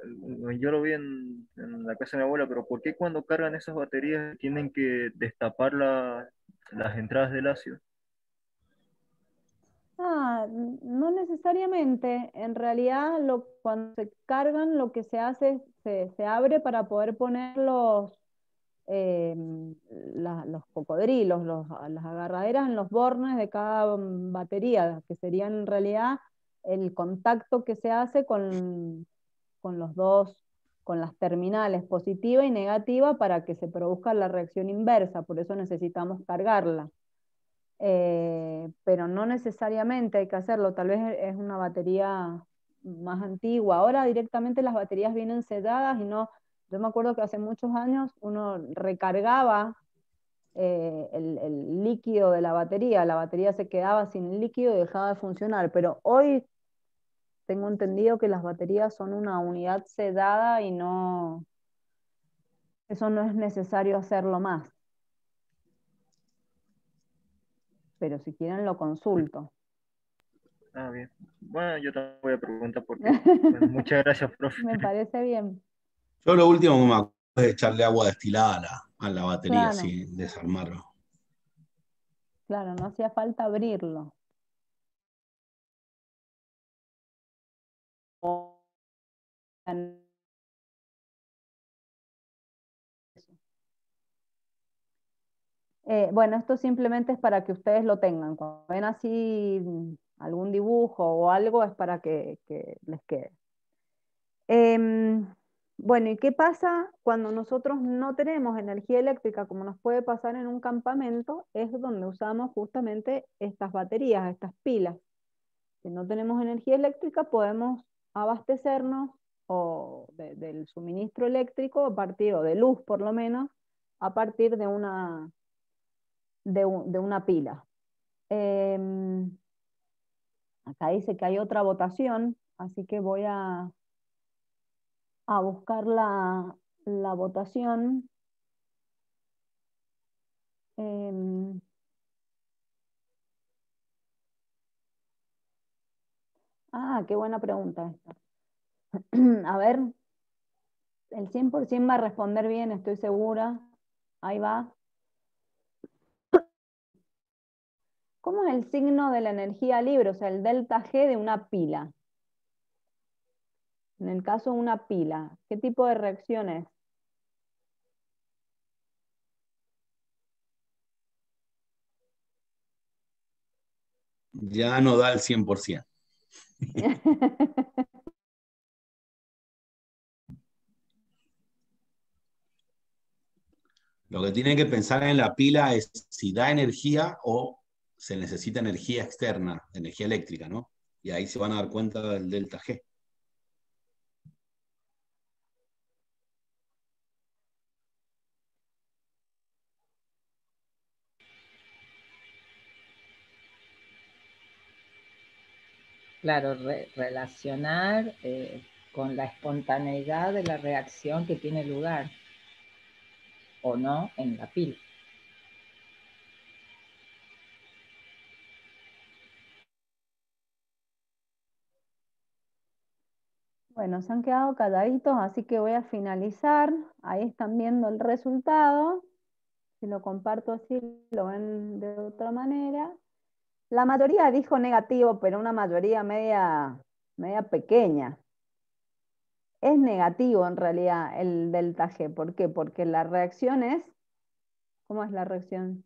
Yo lo vi en la casa de mi abuela, pero ¿por qué cuando cargan esas baterías tienen que destapar las entradas del ácido? No necesariamente. En realidad, cuando se cargan, lo que se hace es se abre para poder poner los cocodrilos, las agarraderas en los bornes de cada batería, que serían en realidad el contacto que se hace con las terminales positiva y negativa para que se produzca la reacción inversa, por eso necesitamos cargarla. Pero no necesariamente hay que hacerlo, tal vez es una batería más antigua. Ahora directamente las baterías vienen selladas y no, yo me acuerdo que hace muchos años uno recargaba el líquido de la batería se quedaba sin líquido y dejaba de funcionar, pero hoy tengo entendido que las baterías son una unidad sellada y eso no es necesario hacerlo más. Pero si quieren lo consulto. Ah, bien. Bueno, yo también voy a preguntar por qué. Bueno, muchas gracias, profe. Me parece bien. Yo lo último que me acuerdo es echarle agua destilada a la batería, Claro. así, desarmarlo. Claro, no hacía falta abrirlo. Bueno, esto simplemente es para que ustedes lo tengan. Cuando ven así algún dibujo o algo, es para que les quede. Bueno, ¿y qué pasa cuando nosotros no tenemos energía eléctrica, como nos puede pasar en un campamento? Es donde usamos justamente estas baterías, estas pilas. Si no tenemos energía eléctrica, podemos abastecernos del suministro eléctrico a partir, o de luz por lo menos, a partir de una pila. Acá dice que hay otra votación, así que voy a buscar la votación. Qué buena pregunta esta. A ver, el 100% va a responder bien, estoy segura. Ahí va. ¿Cómo es el signo de la energía libre? O sea, el delta G de una pila. En el caso de una pila, ¿qué tipo de reacción es? Ya no da el 100%. Lo que tienen que pensar en la pila es si da energía o se necesita energía externa, energía eléctrica, ¿no? Y ahí se van a dar cuenta del delta G. Claro, relacionar con la espontaneidad de la reacción que tiene lugar o no en la pila. Bueno, se han quedado calladitos, así que voy a finalizar. Ahí están viendo el resultado. Si lo comparto así, lo ven de otra manera. La mayoría dijo negativo, pero una mayoría media pequeña. Es negativo en realidad el delta G. ¿Por qué? Porque la reacción es... ¿Cómo es la reacción?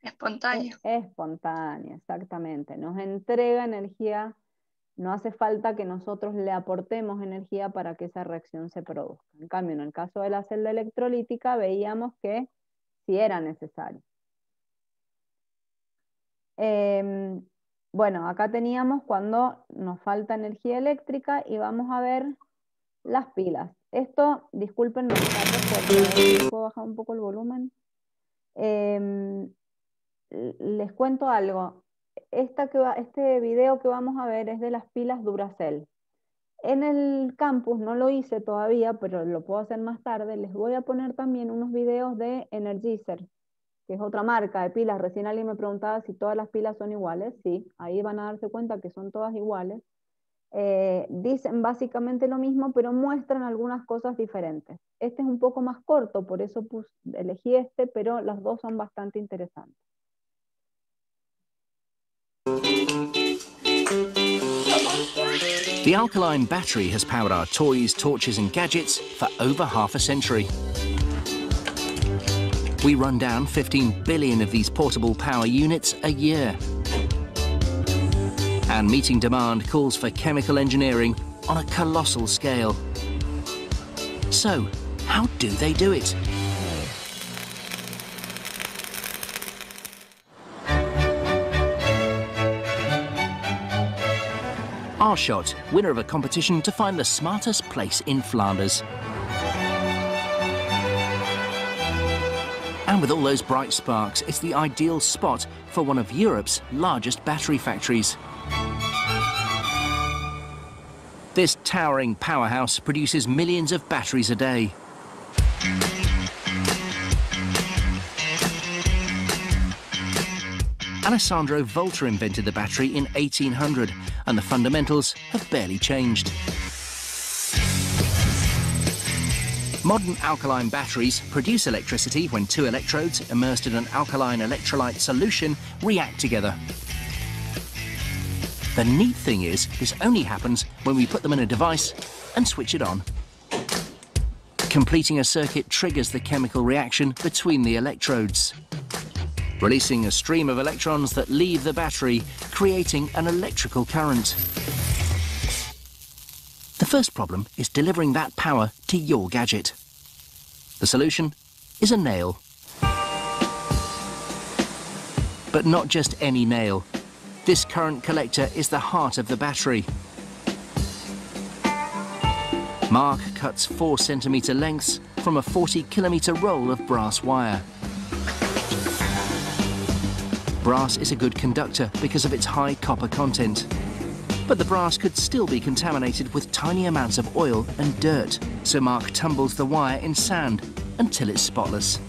Espontánea. Espontánea, exactamente. Nos entrega energía. No hace falta que nosotros le aportemos energía para que esa reacción se produzca. En cambio, en el caso de la celda electrolítica, veíamos que sí era necesario. Bueno, acá teníamos cuando nos falta energía eléctrica y vamos a ver las pilas. Esto, disculpen, ¿puedo bajar un poco el volumen? Les cuento algo. Este video que vamos a ver es de las pilas Duracell. En el campus no lo hice todavía, pero lo puedo hacer más tarde. Les voy a poner también unos videos de Energizer, que es otra marca de pilas. Recién alguien me preguntaba si todas las pilas son iguales. Sí, ahí van a darse cuenta que son todas iguales. Dicen básicamente lo mismo, pero muestran algunas cosas diferentes. Este es un poco más corto, por eso elegí este, pero los dos son bastante interesantes. The alkaline battery has powered our toys, torches and gadgets for over half a century. We run down 15 billion of these portable power units a year. And meeting demand calls for chemical engineering on a colossal scale. So, how do they do it? R-Shot, winner of a competition to find the smartest place in Flanders. And with all those bright sparks, it's the ideal spot for one of Europe's largest battery factories. This towering powerhouse produces millions of batteries a day. Alessandro Volta invented the battery in 1800, and the fundamentals have barely changed. Modern alkaline batteries produce electricity when two electrodes immersed in an alkaline electrolyte solution react together. The neat thing is, this only happens when we put them in a device and switch it on. Completing a circuit triggers the chemical reaction between the electrodes, releasing a stream of electrons that leave the battery, creating an electrical current. The first problem is delivering that power to your gadget. The solution is a nail. But not just any nail. This current collector is the heart of the battery. Mark cuts 4 centimetre lengths from a 40-kilometre roll of brass wire. Brass is a good conductor because of its high copper content. But the brass could still be contaminated with tiny amounts of oil and dirt, so Mark tumbles the wire in sand until it's spotless.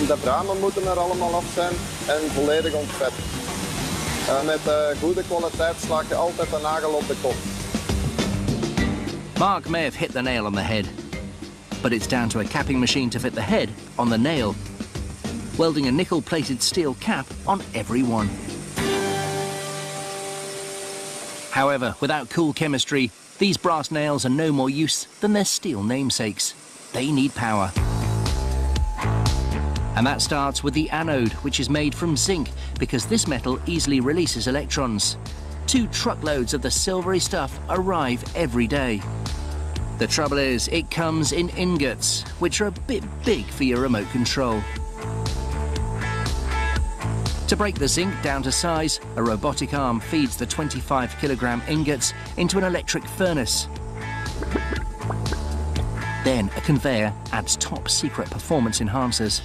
De bramen moeten er allemaal af zijn en volledig ontvet. Met goede kwaliteit slaag je altijd de nagel op de kop. Mark may have hit the nail on the head, but it's down to a capping machine to fit the head on the nail, welding a nickel-plated steel cap on every one. However, without cool chemistry, these brass nails are no more use than their steel namesakes. They need power. And that starts with the anode, which is made from zinc, because this metal easily releases electrons. 2 truckloads of the silvery stuff arrive every day. The trouble is, it comes in ingots, which are a bit big for your remote control. To break the zinc down to size, a robotic arm feeds the 25-kilogram ingots into an electric furnace. Then a conveyor adds top-secret performance enhancers.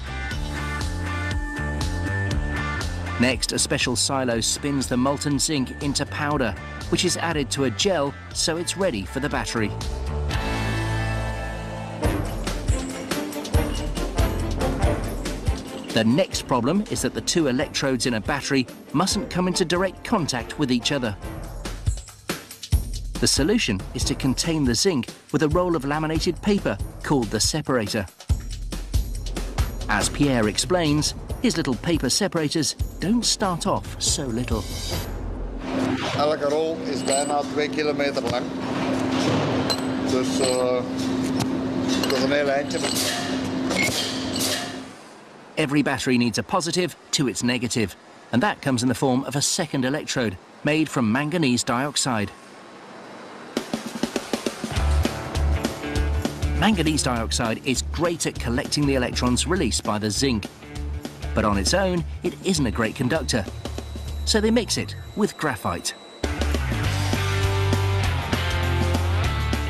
Next, a special silo spins the molten zinc into powder, which is added to a gel so it's ready for the battery. The next problem is that the 2 electrodes in a battery mustn't come into direct contact with each other. The solution is to contain the zinc with a roll of laminated paper called the separator. As Pierre explains, his little paper separators don't start off so little. Elke rol is bijna 2 kilometer lang. Dus dat is een heel eindje. Every battery needs a positive to its negative, and that comes in the form of a second electrode made from manganese dioxide. Manganese dioxide is great at collecting the electrons released by the zinc, but on its own, it isn't a great conductor. So they mix it with graphite.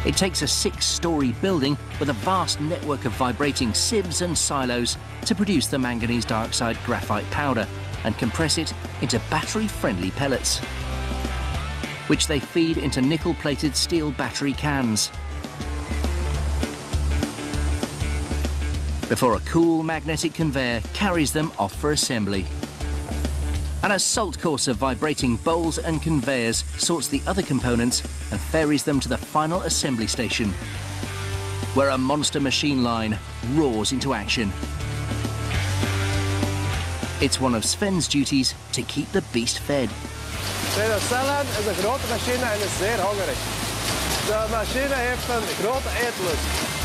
It takes a 6-story building with a vast network of vibrating sieves and silos to produce the manganese dioxide graphite powder and compress it into battery-friendly pellets, which they feed into nickel-plated steel battery cans. Before a cool magnetic conveyor carries them off for assembly. An assault course of vibrating bowls and conveyors sorts the other components and ferries them to the final assembly station, where a monster machine line roars into action. It's one of Sven's duties to keep the beast fed. De cellen is een grote machine en is zeer hongerig. De machine heeft een grote eetlust.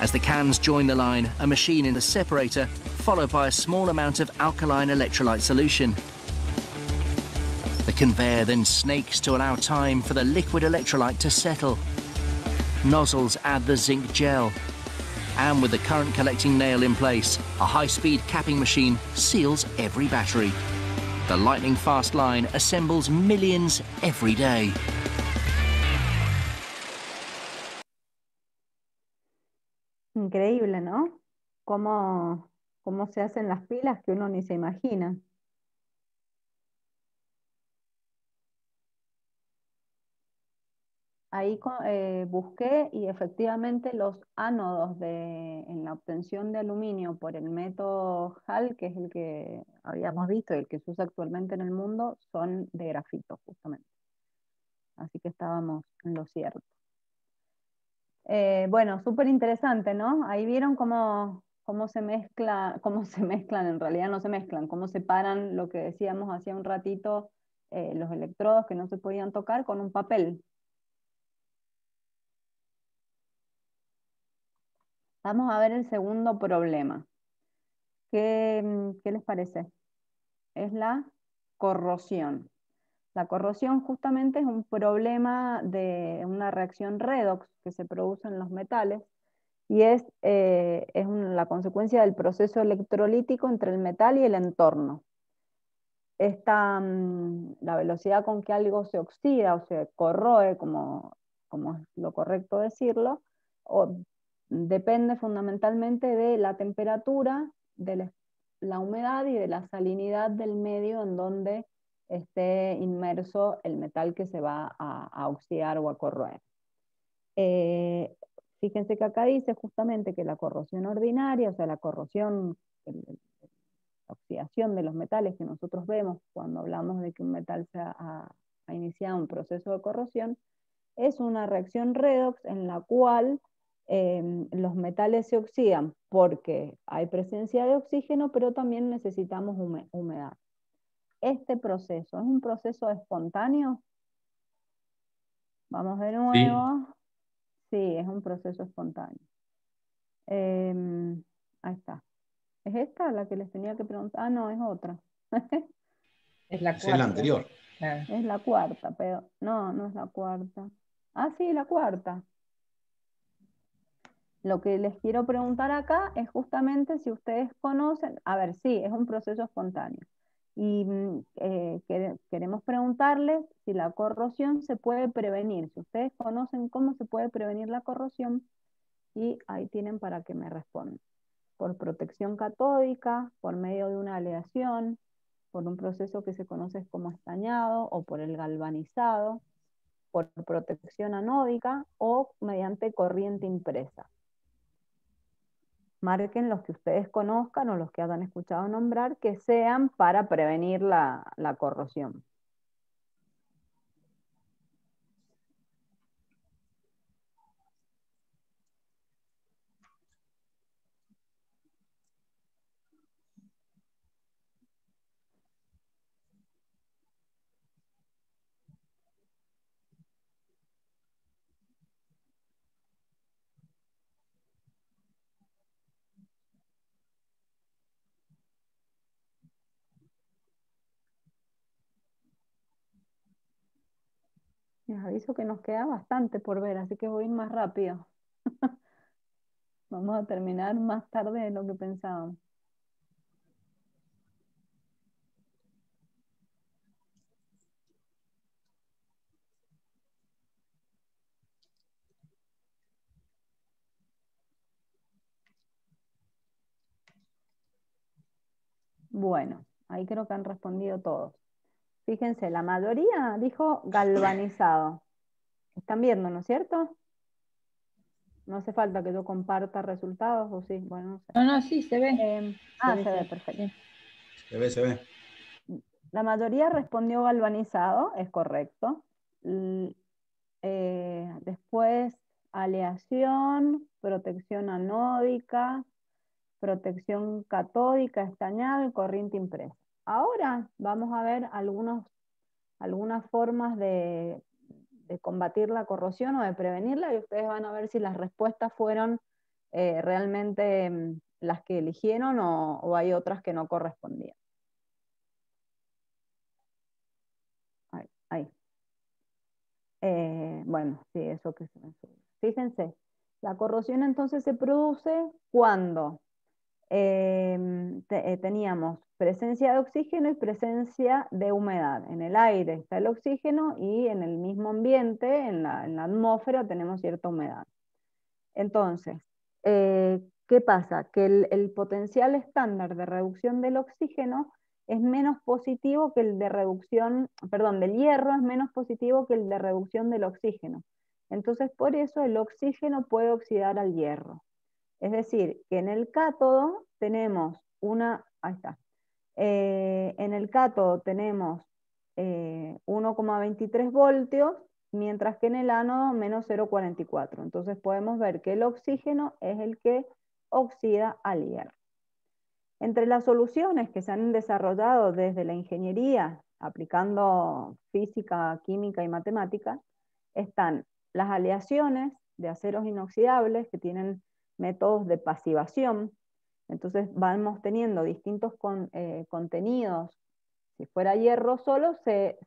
As the cans join the line, a machine in the separator, followed by a small amount of alkaline electrolyte solution. The conveyor then snakes to allow time for the liquid electrolyte to settle. Nozzles add the zinc gel. And with the current collecting nail in place, a high-speed capping machine seals every battery. The lightning-fast line assembles millions every day. Increíble, ¿no? Cómo se hacen las pilas que uno ni se imagina. Ahí busqué y efectivamente los ánodos en la obtención de aluminio por el método HAL, que es el que habíamos visto, el que se usa actualmente en el mundo, son de grafito, justamente. Así que estábamos en lo cierto. Bueno, súper interesante, ¿no? Ahí vieron cómo se mezclan, en realidad no se mezclan, cómo separan lo que decíamos hace un ratito, los electrodos que no se podían tocar con un papel. Vamos a ver el segundo problema. ¿Qué les parece? Es la corrosión. La corrosión justamente es un problema de una reacción redox que se produce en los metales y es la consecuencia del proceso electrolítico entre el metal y el entorno. La velocidad con que algo se oxida o se corroe, como es lo correcto decirlo, depende fundamentalmente de la temperatura, de la humedad y de la salinidad del medio en donde esté inmerso el metal que se va a oxidar o a corroer. Fíjense que acá dice justamente que la corrosión ordinaria, o sea, la corrosión, la oxidación de los metales que nosotros vemos cuando hablamos de que un metal se ha iniciado un proceso de corrosión, es una reacción redox en la cual los metales se oxidan porque hay presencia de oxígeno, pero también necesitamos humedad. Este proceso es un proceso espontáneo. Vamos de nuevo. Sí, es un proceso espontáneo. Ahí está. ¿Es esta la que les tenía que preguntar? Ah, no, es otra. Es la cuarta. Es la anterior. Es la cuarta, pero no es la cuarta. Ah, sí, la cuarta. Lo que les quiero preguntar acá es justamente si ustedes conocen, a ver, sí, es un proceso espontáneo. Y queremos preguntarles si la corrosión se puede prevenir, si ustedes conocen cómo se puede prevenir la corrosión, y ahí tienen para que me respondan. Por protección catódica, por medio de una aleación, por un proceso que se conoce como estañado, o por el galvanizado, por protección anódica, o mediante corriente impresa. Marquen los que ustedes conozcan o los que hayan escuchado nombrar que sean para prevenir la corrosión. Les aviso que nos queda bastante por ver, así que voy a ir más rápido. Vamos a terminar más tarde de lo que pensábamos. Bueno, ahí creo que han respondido todos. Fíjense, la mayoría dijo galvanizado. Están viendo, ¿no es cierto? No hace falta que yo comparta resultados, ¿o sí? Bueno, no sé. No, sí, se ve. Se ve, perfecto. Se ve, se ve. La mayoría respondió galvanizado, es correcto. Después, aleación, protección anódica, protección catódica, estañada, corriente impresa. Ahora vamos a ver algunas formas de combatir la corrosión o de prevenirla, y ustedes van a ver si las respuestas fueron realmente las que eligieron o hay otras que no correspondían. Ahí. Bueno, sí, eso que se me sube. Fíjense, la corrosión entonces se produce cuando teníamos presencia de oxígeno y presencia de humedad. En el aire está el oxígeno y en el mismo ambiente, en la atmósfera, tenemos cierta humedad. Entonces, ¿qué pasa? Que el potencial estándar de reducción del oxígeno es menos positivo que el de reducción, perdón, del hierro es menos positivo que el de reducción del oxígeno. Entonces, por eso el oxígeno puede oxidar al hierro. Es decir, que en el cátodo tenemos ahí está. En el cátodo tenemos 1,23 voltios, mientras que en el ánodo menos 0,44. Entonces podemos ver que el oxígeno es el que oxida al hierro. Entre las soluciones que se han desarrollado desde la ingeniería, aplicando física, química y matemática, están las aleaciones de aceros inoxidables que tienen métodos de pasivación. Entonces vamos teniendo distintos contenidos. Si fuera hierro solo, se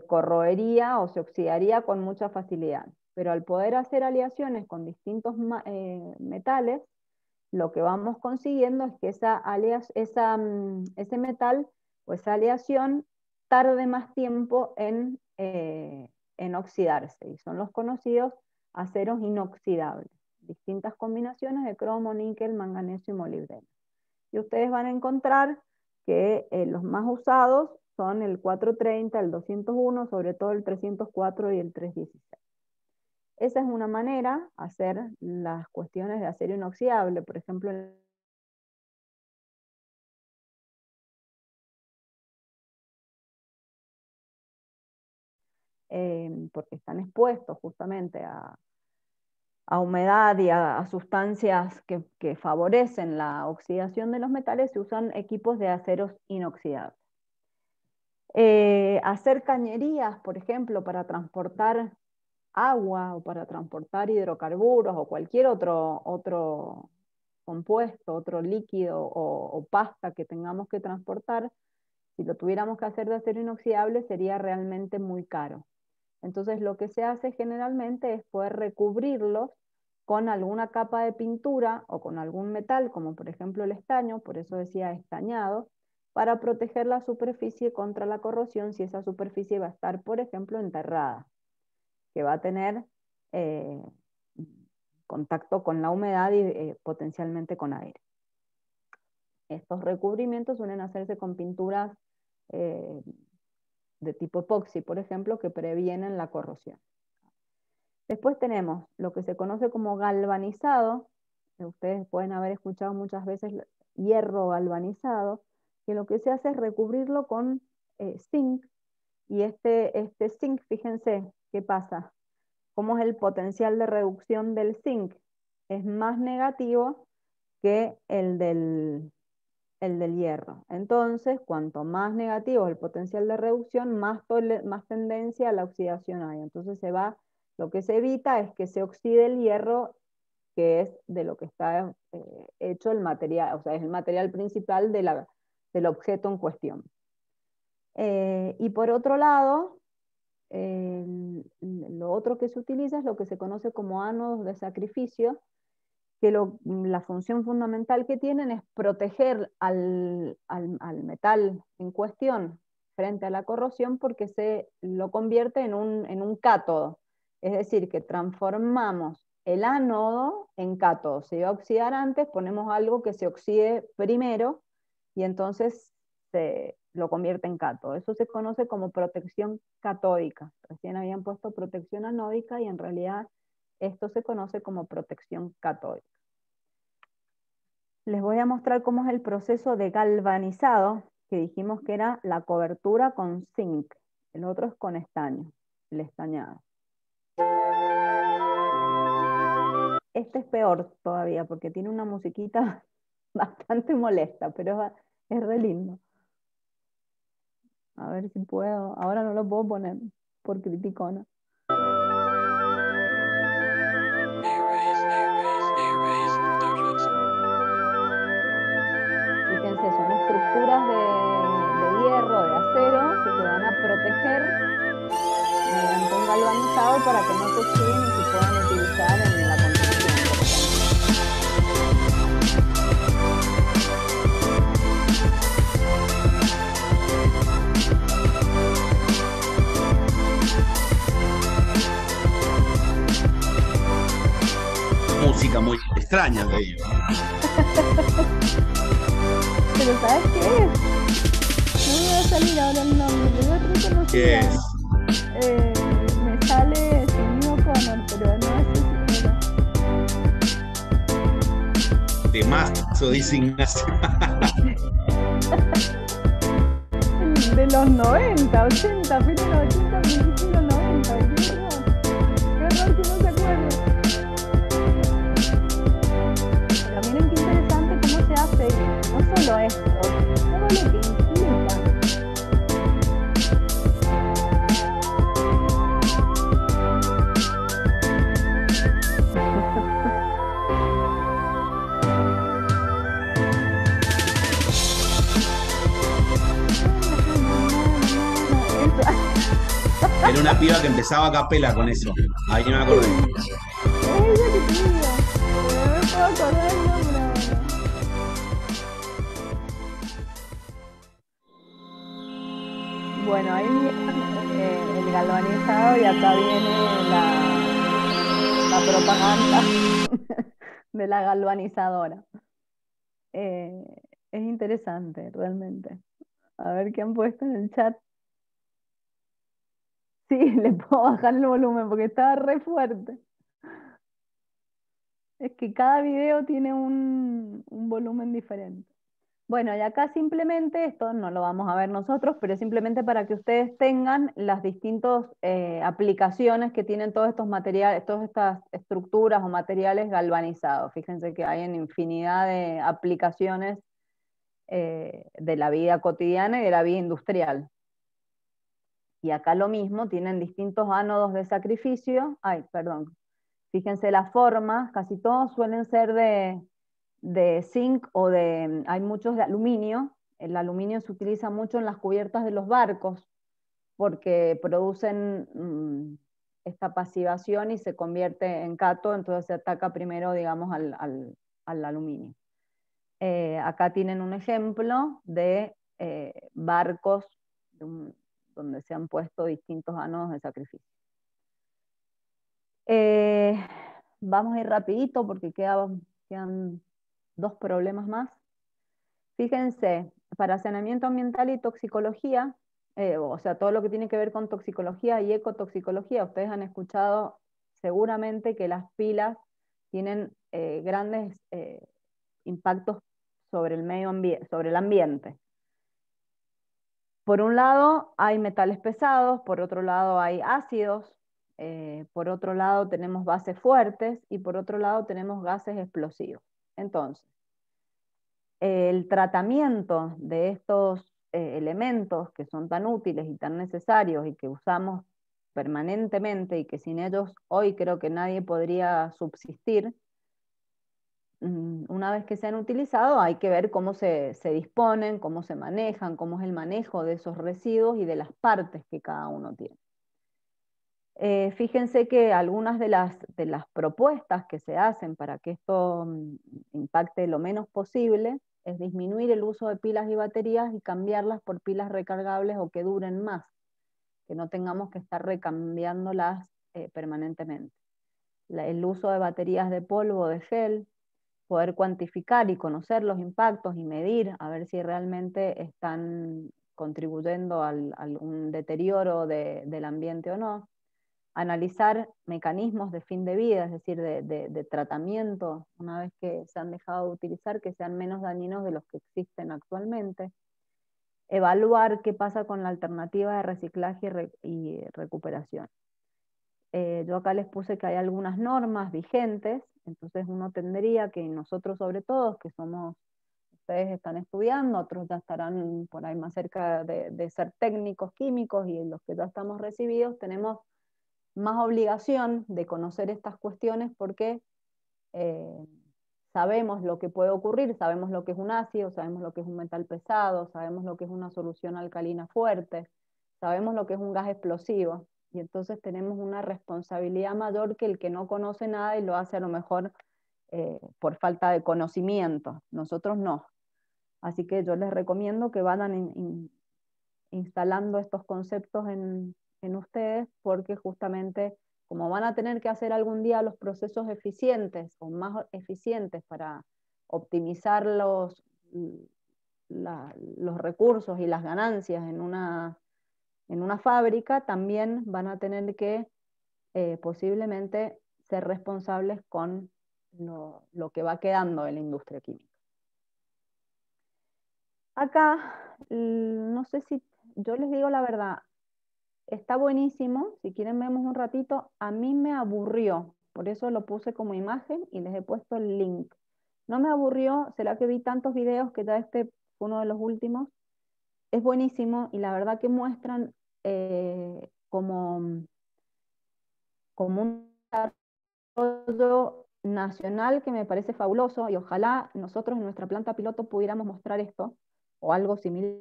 corroería o se oxidaría con mucha facilidad. Pero al poder hacer aleaciones con distintos metales, lo que vamos consiguiendo es que ese metal o esa aleación tarde más tiempo en oxidarse, y son los conocidos aceros inoxidables. Distintas combinaciones de cromo, níquel, manganeso y molibdeno. Y ustedes van a encontrar que los más usados son el 430, el 201, sobre todo el 304 y el 316. Esa es una manera, hacer las cuestiones de acero inoxidable, por ejemplo, porque están expuestos justamente a humedad y a sustancias que favorecen la oxidación de los metales, se usan equipos de aceros inoxidables. Hacer cañerías, por ejemplo, para transportar agua o para transportar hidrocarburos o cualquier otro compuesto, otro líquido o pasta que tengamos que transportar, si lo tuviéramos que hacer de acero inoxidable sería realmente muy caro. Entonces lo que se hace generalmente es poder recubrirlos con alguna capa de pintura o con algún metal, como por ejemplo el estaño, por eso decía estañado, para proteger la superficie contra la corrosión si esa superficie va a estar, por ejemplo, enterrada, que va a tener contacto con la humedad y potencialmente con aire. Estos recubrimientos suelen hacerse con pinturas de tipo epoxi, por ejemplo, que previenen la corrosión. Después tenemos lo que se conoce como galvanizado, que ustedes pueden haber escuchado muchas veces hierro galvanizado, que lo que se hace es recubrirlo con zinc, y este zinc, fíjense qué pasa, cómo es el potencial de reducción del zinc, es más negativo que el del hierro. Entonces, cuanto más negativo es el potencial de reducción, más tendencia a la oxidación hay. Entonces lo que se evita es que se oxide el hierro, que es de lo que está hecho el material, o sea, es el material principal del objeto en cuestión. Y por otro lado, lo otro que se utiliza es lo que se conoce como ánodos de sacrificio, que la función fundamental que tienen es proteger al metal en cuestión frente a la corrosión, porque se lo convierte en un cátodo. Es decir, que transformamos el ánodo en cátodo. Se iba a oxidar antes, ponemos algo que se oxide primero y entonces lo convierte en cátodo. Eso se conoce como protección catódica. Recién habían puesto protección anódica y en realidad esto se conoce como protección catódica. Les voy a mostrar cómo es el proceso de galvanizado, que dijimos que era la cobertura con zinc. El otro es con estaño, el estañado. Este es peor todavía porque tiene una musiquita bastante molesta, pero es re lindo. A ver si puedo. Ahora no lo puedo poner por criticona. Fíjense, son estructuras de hierro, de acero, que se van a proteger mediante un galvanizado para que no se oxiden y se puedan utilizar en la construcción. Música muy extraña de ellos. Pero ¿sabes qué es? No me va a salir ahora el nombre, pero es reconocido. ¿Qué es? Me sale Sinéad O'Connor, pero no sé si era. Temazo, dice Ignacio. De los 90, 80, fin de los 80, principios de los 90. Qué horror que no se acuerde. Pero miren qué interesante cómo se hace, no solo esto, todo lo que implica. Era una piba que empezaba a capela con eso. Ahí me acordé. Ella que te digo, no me puedo acordar el nombre ahora. Bueno, ahí viene el galvanizado y acá viene la propaganda de la galvanizadora. Es interesante, realmente. A ver qué han puesto en el chat. Sí, le puedo bajar el volumen porque estaba re fuerte. Es que cada video tiene un volumen diferente. Bueno, y acá simplemente, esto no lo vamos a ver nosotros, pero simplemente para que ustedes tengan las distintas aplicaciones que tienen todos estos materiales, todas estas estructuras o materiales galvanizados. Fíjense que hay en infinidad de aplicaciones de la vida cotidiana y de la vida industrial. Y acá lo mismo, tienen distintos ánodos de sacrificio. Ay, perdón. Fíjense las formas, casi todos suelen ser de zinc o hay muchos de aluminio. El aluminio se utiliza mucho en las cubiertas de los barcos porque producen esta pasivación y se convierte en cátodo, entonces se ataca primero, digamos, al aluminio. Acá tienen un ejemplo de barcos donde se han puesto distintos ánodos de sacrificio. Vamos a ir rapidito porque quedan dos problemas más. Fíjense, para saneamiento ambiental y toxicología, o sea, todo lo que tiene que ver con toxicología y ecotoxicología, ustedes han escuchado seguramente que las pilas tienen grandes impactos sobre el medio ambiente, sobre el ambiente. Por un lado hay metales pesados, por otro lado hay ácidos, por otro lado tenemos bases fuertes y por otro lado tenemos gases explosivos. Entonces, el tratamiento de estos elementos que son tan útiles y tan necesarios y que usamos permanentemente y que sin ellos hoy creo que nadie podría subsistir, una vez que se han utilizado hay que ver cómo se disponen, cómo se manejan, cómo es el manejo de esos residuos y de las partes que cada uno tiene. Fíjense que algunas de las propuestas que se hacen para que esto impacte lo menos posible es disminuir el uso de pilas y baterías y cambiarlas por pilas recargables o que duren más, que no tengamos que estar recambiándolas permanentemente. El uso de baterías de polvo o de gel, poder cuantificar y conocer los impactos y medir a ver si realmente están contribuyendo a un deterioro del ambiente o no. Analizar mecanismos de fin de vida, es decir, de tratamiento, una vez que se han dejado de utilizar, que sean menos dañinos de los que existen actualmente. Evaluar qué pasa con la alternativa de reciclaje y recuperación. Yo acá les puse que hay algunas normas vigentes, entonces uno tendría que nosotros sobre todo, que somos, ustedes están estudiando, otros ya estarán por ahí más cerca de ser técnicos químicos, y los que ya estamos recibidos tenemos más obligación de conocer estas cuestiones porque sabemos lo que puede ocurrir, sabemos lo que es un ácido, sabemos lo que es un metal pesado, sabemos lo que es una solución alcalina fuerte, sabemos lo que es un gas explosivo, y entonces tenemos una responsabilidad mayor que el que no conoce nada y lo hace a lo mejor por falta de conocimiento. Nosotros no. Así que yo les recomiendo que vayan instalando estos conceptos en ustedes, porque justamente como van a tener que hacer algún día los procesos eficientes o más eficientes para optimizar los recursos y las ganancias en una fábrica, también van a tener que posiblemente ser responsables con lo que va quedando en la industria química. Acá, no sé si yo les digo la verdad, está buenísimo, si quieren vemos un ratito, a mí me aburrió, por eso lo puse como imagen y les he puesto el link. No me aburrió, será que vi tantos videos que ya este fue uno de los últimos. Es buenísimo y la verdad que muestran como un desarrollo nacional que me parece fabuloso, y ojalá nosotros en nuestra planta piloto pudiéramos mostrar esto, o algo similar.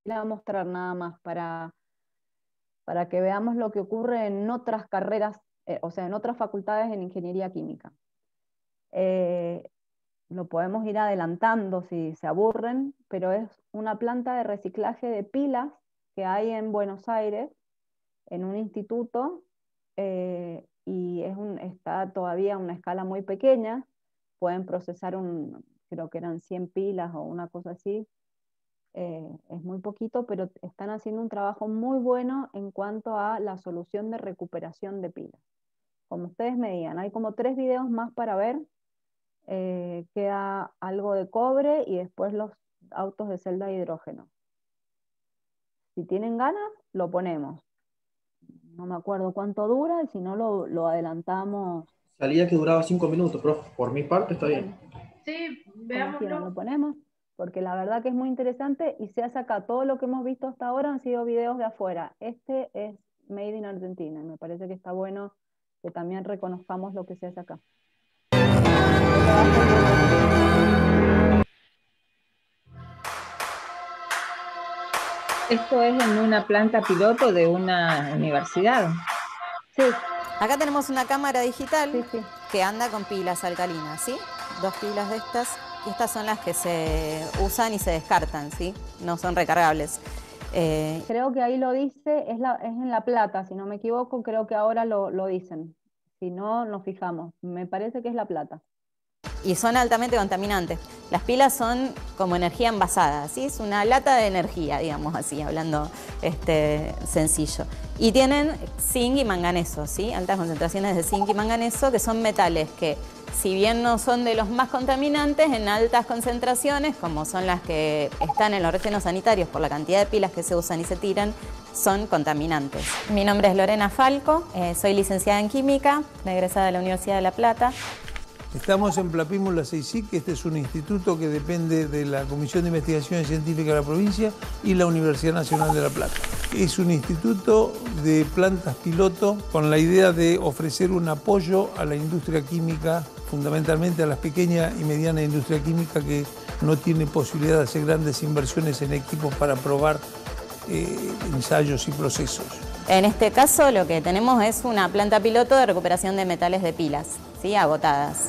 Les voy a mostrar nada más para que veamos lo que ocurre en otras carreras, o sea, en otras facultades en ingeniería química. Lo podemos ir adelantando si se aburren, pero es una planta de reciclaje de pilas que hay en Buenos Aires, en un instituto, y está todavía a una escala muy pequeña. Pueden procesar creo que eran 100 pilas o una cosa así. Es muy poquito, pero están haciendo un trabajo muy bueno en cuanto a la solución de recuperación de pilas. Como ustedes me digan, hay como 3 videos más para ver. Queda algo de cobre y después los autos de celda de hidrógeno. Si tienen ganas, lo ponemos. No me acuerdo cuánto dura, y si no lo adelantamos. Salía que duraba 5 minutos, pero por mi parte está bien. Sí, veámoslo. Lo ponemos, porque la verdad que es muy interesante y se hace acá. Todo lo que hemos visto hasta ahora han sido videos de afuera. Este es Made in Argentina, y me parece que está bueno que también reconozcamos lo que se hace acá. Esto es en una planta piloto de una universidad. Sí. Acá tenemos una cámara digital que anda con pilas alcalinas, ¿sí? 2 pilas de estas, y estas son las que se usan y se descartan, ¿sí? No son recargables. Creo que ahí lo dice, es en La Plata, si no me equivoco, creo que ahora lo dicen. Si no, nos fijamos. Me parece que es La Plata. Y son altamente contaminantes. Las pilas son como energía envasada, ¿sí? Es una lata de energía, digamos así, hablando sencillo. Y tienen zinc y manganeso, ¿sí? Altas concentraciones de zinc y manganeso, que son metales que, si bien no son de los más contaminantes, en altas concentraciones, como son las que están en los rellenos sanitarios por la cantidad de pilas que se usan y se tiran, son contaminantes. Mi nombre es Lorena Falco, soy licenciada en Química, egresada de la Universidad de La Plata. Estamos en Plapímula 6IC, que este es un instituto que depende de la Comisión de Investigaciones Científicas de la provincia y la Universidad Nacional de La Plata. Es un instituto de plantas piloto con la idea de ofrecer un apoyo a la industria química, fundamentalmente a la pequeña y mediana industria química que no tiene posibilidad de hacer grandes inversiones en equipos para probar ensayos y procesos. En este caso lo que tenemos es una planta piloto de recuperación de metales de pilas, ¿sí? Agotadas.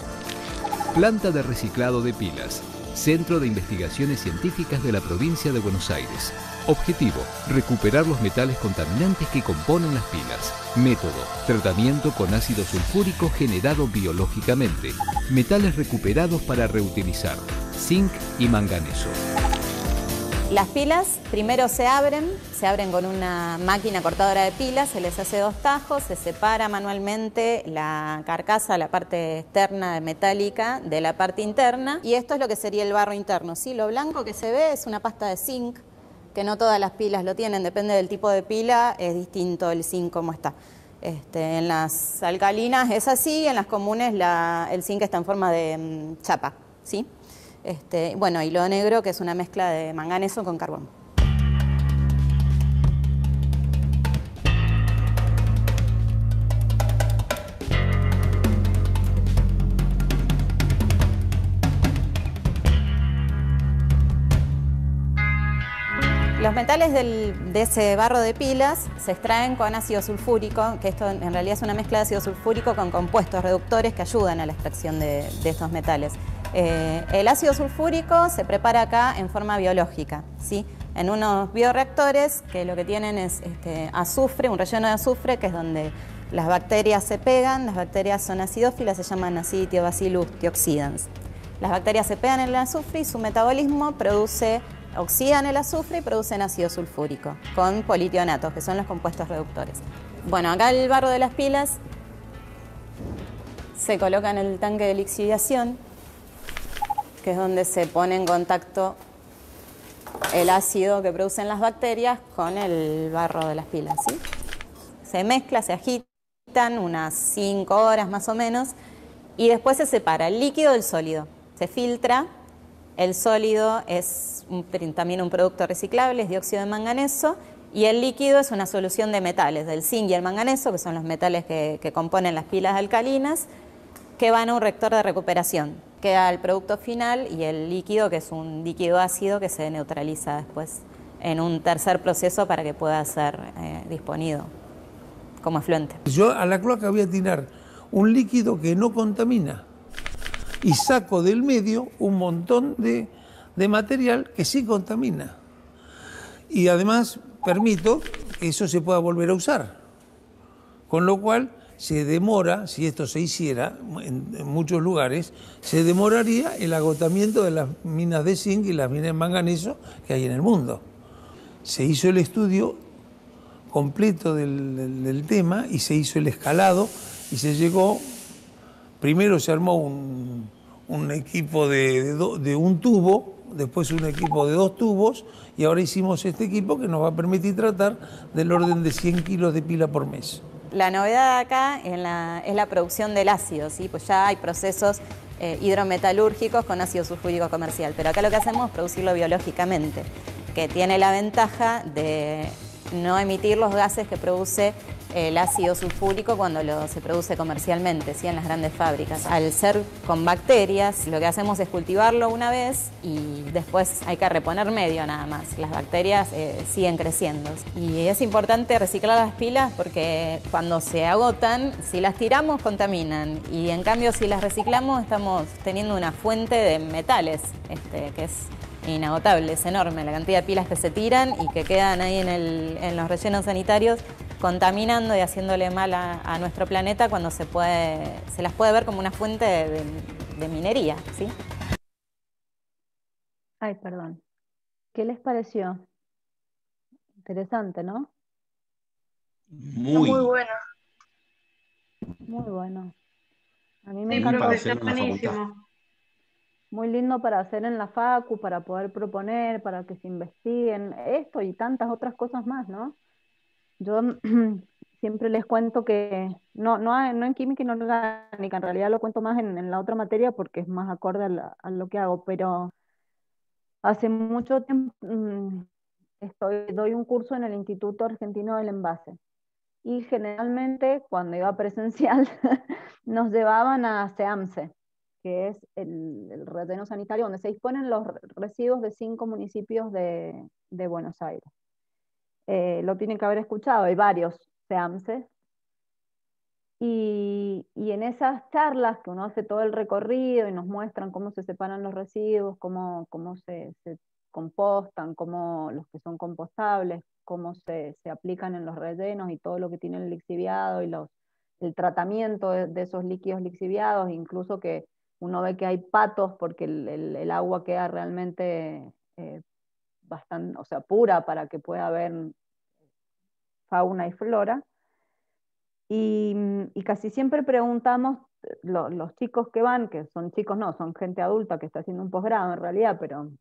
Planta de reciclado de pilas. Centro de Investigaciones Científicas de la Provincia de Buenos Aires. Objetivo: recuperar los metales contaminantes que componen las pilas. Método: tratamiento con ácido sulfúrico generado biológicamente. Metales recuperados para reutilizar: zinc y manganeso. Las pilas primero se abren con una máquina cortadora de pilas, se les hace 2 tajos, se separa manualmente la carcasa, la parte externa metálica de la parte interna, y esto es lo que sería el barro interno, ¿sí? Lo blanco que se ve es una pasta de zinc, que no todas las pilas lo tienen, depende del tipo de pila, es distinto el zinc como está. En las alcalinas es así, en las comunes el zinc está en forma de chapa, ¿sí? Bueno, y lo negro, que es una mezcla de manganeso con carbón. Los metales de ese barro de pilas se extraen con ácido sulfúrico, que esto en realidad es una mezcla de ácido sulfúrico con compuestos reductores que ayudan a la extracción de estos metales. El ácido sulfúrico se prepara acá en forma biológica, ¿sí? En unos bioreactores que lo que tienen es azufre, un relleno de azufre, que es donde las bacterias se pegan. Las bacterias son acidófilas, se llaman Aciditiobacillus thioxidans. Las bacterias se pegan en el azufre y su metabolismo oxidan el azufre y producen ácido sulfúrico con politionatos, que son los compuestos reductores. Bueno, acá el barro de las pilas se coloca en el tanque de lixiviación, que es donde se pone en contacto el ácido que producen las bacterias con el barro de las pilas, ¿sí? Se mezcla, se agitan unas 5 horas más o menos, y después se separa el líquido del sólido. Se filtra, el sólido es también un producto reciclable, es dióxido de manganeso, y el líquido es una solución de metales, del zinc y el manganeso, que son los metales que componen las pilas alcalinas, que van a un reactor de recuperación. Queda el producto final y el líquido, que es un líquido ácido que se neutraliza después en un tercer proceso para que pueda ser disponido como efluente. Yo a la cloaca voy a tirar un líquido que no contamina y saco del medio un montón de material que sí contamina. Y además permito que eso se pueda volver a usar. Con lo cual se demora, si esto se hiciera en muchos lugares, se demoraría el agotamiento de las minas de zinc y las minas de manganeso que hay en el mundo. Se hizo el estudio completo del tema y se hizo el escalado y se llegó, primero se armó un equipo de un tubo, después un equipo de 2 tubos y ahora hicimos este equipo que nos va a permitir tratar del orden de 100 kilos de pila por mes. La novedad acá es la producción del ácido, ¿sí? Pues ya hay procesos hidrometalúrgicos con ácido sulfúrico comercial, pero acá lo que hacemos es producirlo biológicamente, que tiene la ventaja de no emitir los gases que produce el ácido sulfúrico cuando se produce comercialmente, ¿sí? En las grandes fábricas. Al ser con bacterias, lo que hacemos es cultivarlo una vez y después hay que reponer medio nada más. Las bacterias siguen creciendo. Y es importante reciclar las pilas porque cuando se agotan, si las tiramos contaminan y en cambio si las reciclamos estamos teniendo una fuente de metales que es inagotable, es enorme la cantidad de pilas que se tiran y que quedan ahí en los rellenos sanitarios contaminando y haciéndole mal a nuestro planeta cuando se las puede ver como una fuente de minería, ¿sí? Ay, perdón. ¿Qué les pareció? Interesante, ¿no? Muy bueno. Muy bueno. A mí me Sí, encanta. profe, está buenísimo. Muy lindo para hacer en la facu, para poder proponer, para que se investiguen esto y tantas otras cosas más, ¿no? Yo siempre les cuento que no en química inorgánica, en realidad lo cuento más en la otra materia porque es más acorde a lo que hago, pero hace mucho tiempo doy un curso en el Instituto Argentino del Envase y generalmente cuando iba presencial nos llevaban a SEAMSE, que es el relleno sanitario donde se disponen los residuos de 5 municipios de Buenos Aires. lo tienen que haber escuchado, hay varios SEAMSES. Y en esas charlas que uno hace todo el recorrido y nos muestran cómo se separan los residuos, cómo se compostan, cómo los que son compostables, cómo se aplican en los rellenos y todo lo que tiene el lixiviado y el tratamiento de esos líquidos lixiviados, incluso que uno ve que hay patos porque el agua queda realmente bastante, o sea, pura para que pueda haber fauna y flora. Y casi siempre preguntamos, los chicos que van, que son chicos no, son gente adulta que está haciendo un posgrado en realidad, pero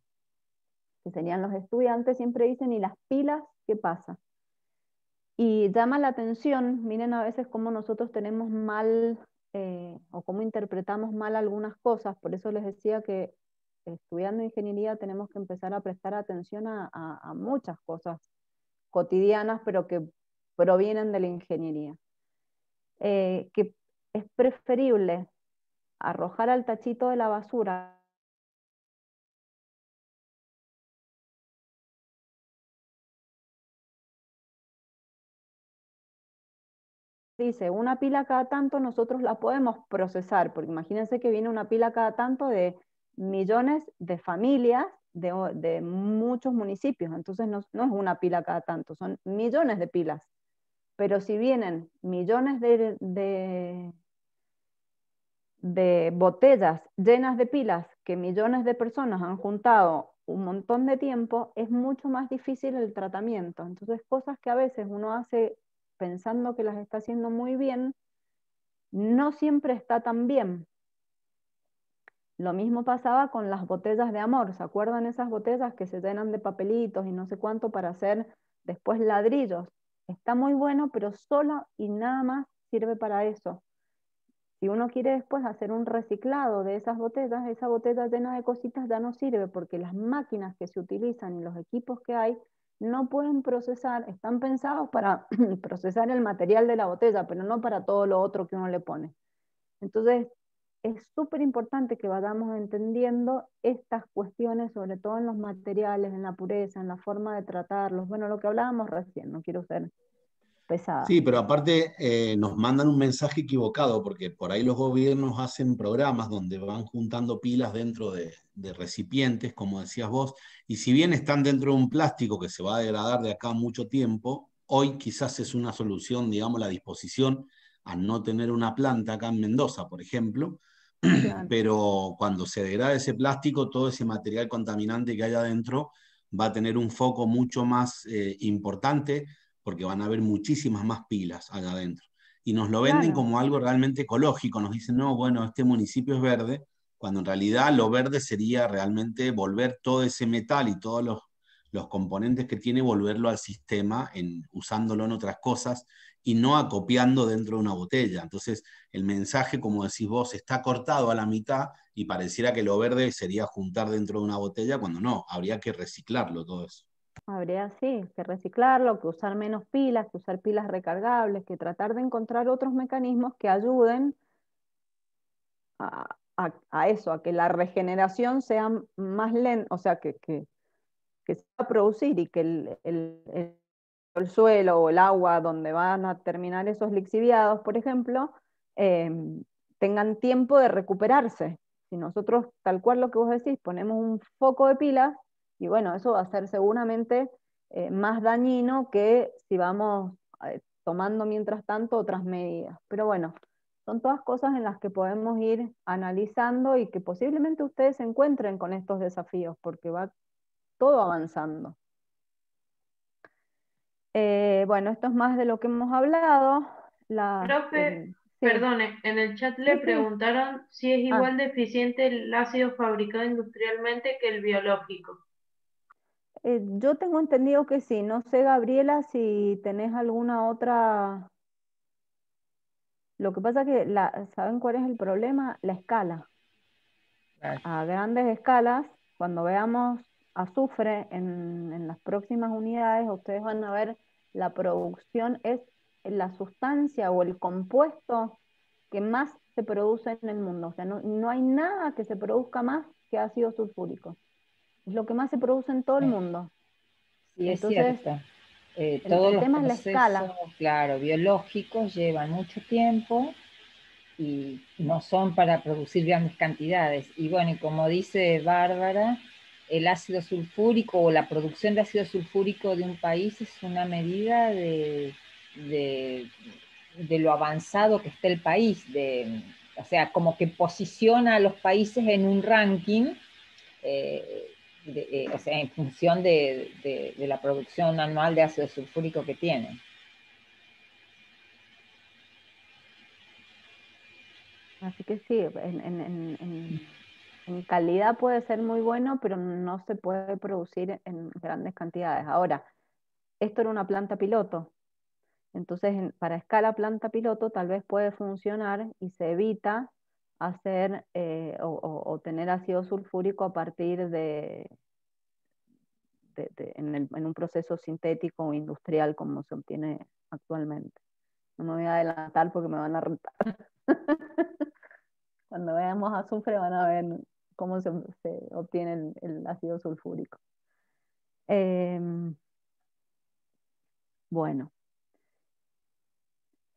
que serían los estudiantes, siempre dicen, ¿y las pilas qué pasa? Y llama la atención, miren a veces cómo nosotros tenemos mal, o cómo interpretamos mal algunas cosas, por eso les decía que estudiando ingeniería tenemos que empezar a prestar atención a muchas cosas cotidianas, pero que provienen de la ingeniería. Que es preferible arrojar al tachito de la basura dice, una pila cada tanto nosotros la podemos procesar, porque imagínense que viene una pila cada tanto de millones de familias de muchos municipios, entonces no es una pila cada tanto, son millones de pilas. Pero si vienen millones de botellas llenas de pilas que millones de personas han juntado un montón de tiempo, es mucho más difícil el tratamiento. Entonces, cosas que a veces uno hace pensando que las está haciendo muy bien, no siempre está tan bien. Lo mismo pasaba con las botellas de amor. ¿Se acuerdan esas botellas que se llenan de papelitos y no sé cuánto para hacer después ladrillos? Está muy bueno, pero solo y nada más sirve para eso. Si uno quiere después hacer un reciclado de esas botellas, esa botella llena de cositas ya no sirve porque las máquinas que se utilizan y los equipos que hay no pueden procesar, están pensados para procesar el material de la botella, pero no para todo lo otro que uno le pone. Entonces, es súper importante que vayamos entendiendo estas cuestiones, sobre todo en los materiales, en la pureza, en la forma de tratarlos. Bueno, lo que hablábamos recién, no quiero ser pesada. Sí, pero aparte nos mandan un mensaje equivocado, porque por ahí los gobiernos hacen programas donde van juntando pilas dentro de recipientes, como decías vos, y si bien están dentro de un plástico que se va a degradar de acá a mucho tiempo, hoy quizás es una solución, digamos, la disposición a no tener una planta acá en Mendoza, por ejemplo, Claro. pero cuando se degrade ese plástico, todo ese material contaminante que hay adentro va a tener un foco mucho más importante, porque van a haber muchísimas más pilas allá adentro. Y nos lo venden Claro. como algo realmente ecológico, nos dicen, no, bueno, este municipio es verde, cuando en realidad lo verde sería realmente volver todo ese metal y todos los componentes que tiene, volverlo al sistema, usándolo en otras cosas, y no acopiando dentro de una botella. Entonces, el mensaje, como decís vos, está cortado a la mitad y pareciera que lo verde sería juntar dentro de una botella, cuando no, habría que reciclarlo todo eso. Habría, sí, que reciclarlo, que usar menos pilas, que usar pilas recargables, que tratar de encontrar otros mecanismos que ayuden a eso, a que la regeneración sea más lenta, o sea, que se va a producir y que el suelo o el agua donde van a terminar esos lixiviados, por ejemplo, tengan tiempo de recuperarse. Si nosotros, tal cual lo que vos decís, ponemos un foco de pilas, y bueno, eso va a ser seguramente más dañino que si vamos tomando mientras tanto otras medidas. Pero bueno, son todas cosas en las que podemos ir analizando y que posiblemente ustedes se encuentren con estos desafíos, porque va todo avanzando. Bueno, esto es más de lo que hemos hablado. Profe, Sí. perdone, en el chat le Sí, sí. preguntaron si es igual de eficiente el ácido fabricado industrialmente que el biológico. Yo tengo entendido que sí. No sé, Gabriela, si tenés alguna otra. Lo que pasa que, ¿saben cuál es el problema? La escala. A grandes escalas, cuando veamos azufre en las próximas unidades, ustedes van a ver la producción es la sustancia o el compuesto que más se produce en el mundo. O sea, no hay nada que se produzca más que ácido sulfúrico. Es lo que más se produce en todo el mundo. Sí, es Entonces, cierto. Todos los tema es la escala. procesos, claro, biológicos llevan mucho tiempo y no son para producir grandes cantidades. Y bueno, y como dice Bárbara, el ácido sulfúrico o la producción de ácido sulfúrico de un país es una medida de lo avanzado que está el país, o sea, como que posiciona a los países en un ranking, o sea, en función de la producción anual de ácido sulfúrico que tienen. Así que sí, en calidad puede ser muy bueno, pero no se puede producir en grandes cantidades. Ahora, esto era una planta piloto, entonces para escala planta piloto tal vez puede funcionar y se evita hacer o tener ácido sulfúrico a partir en un proceso sintético o industrial como se obtiene actualmente. No me voy a adelantar porque me van a retar. Cuando veamos azufre van a ver cómo se obtiene el ácido sulfúrico. Bueno,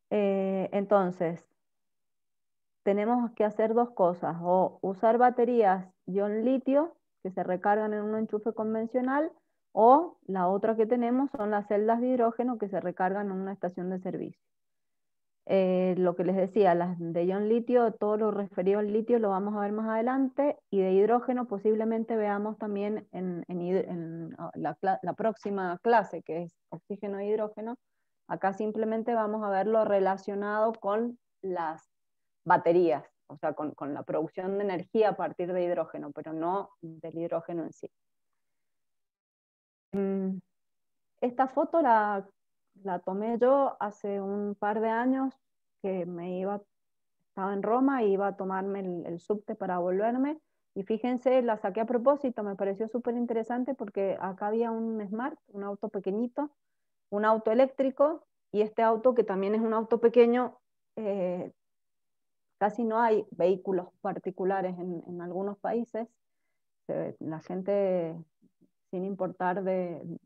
entonces tenemos que hacer dos cosas, o usar baterías ion litio que se recargan en un enchufe convencional, o la otra que tenemos son las celdas de hidrógeno que se recargan en una estación de servicio. Lo que les decía, las de ion litio, todo lo referido al litio lo vamos a ver más adelante, y de hidrógeno posiblemente veamos también en la próxima clase, que es oxígeno e hidrógeno. Acá simplemente vamos a verlo relacionado con las baterías, o sea, con la producción de energía a partir de hidrógeno, pero no del hidrógeno en sí. Esta foto la tomé yo hace un par de años, que estaba en Roma y iba a tomarme el subte para volverme, y fíjense, la saqué a propósito, me pareció súper interesante porque acá había un Smart, un auto pequeñito, un auto eléctrico, y este auto, que también es un auto pequeño, casi no hay vehículos particulares en algunos países. La gente, sin importar del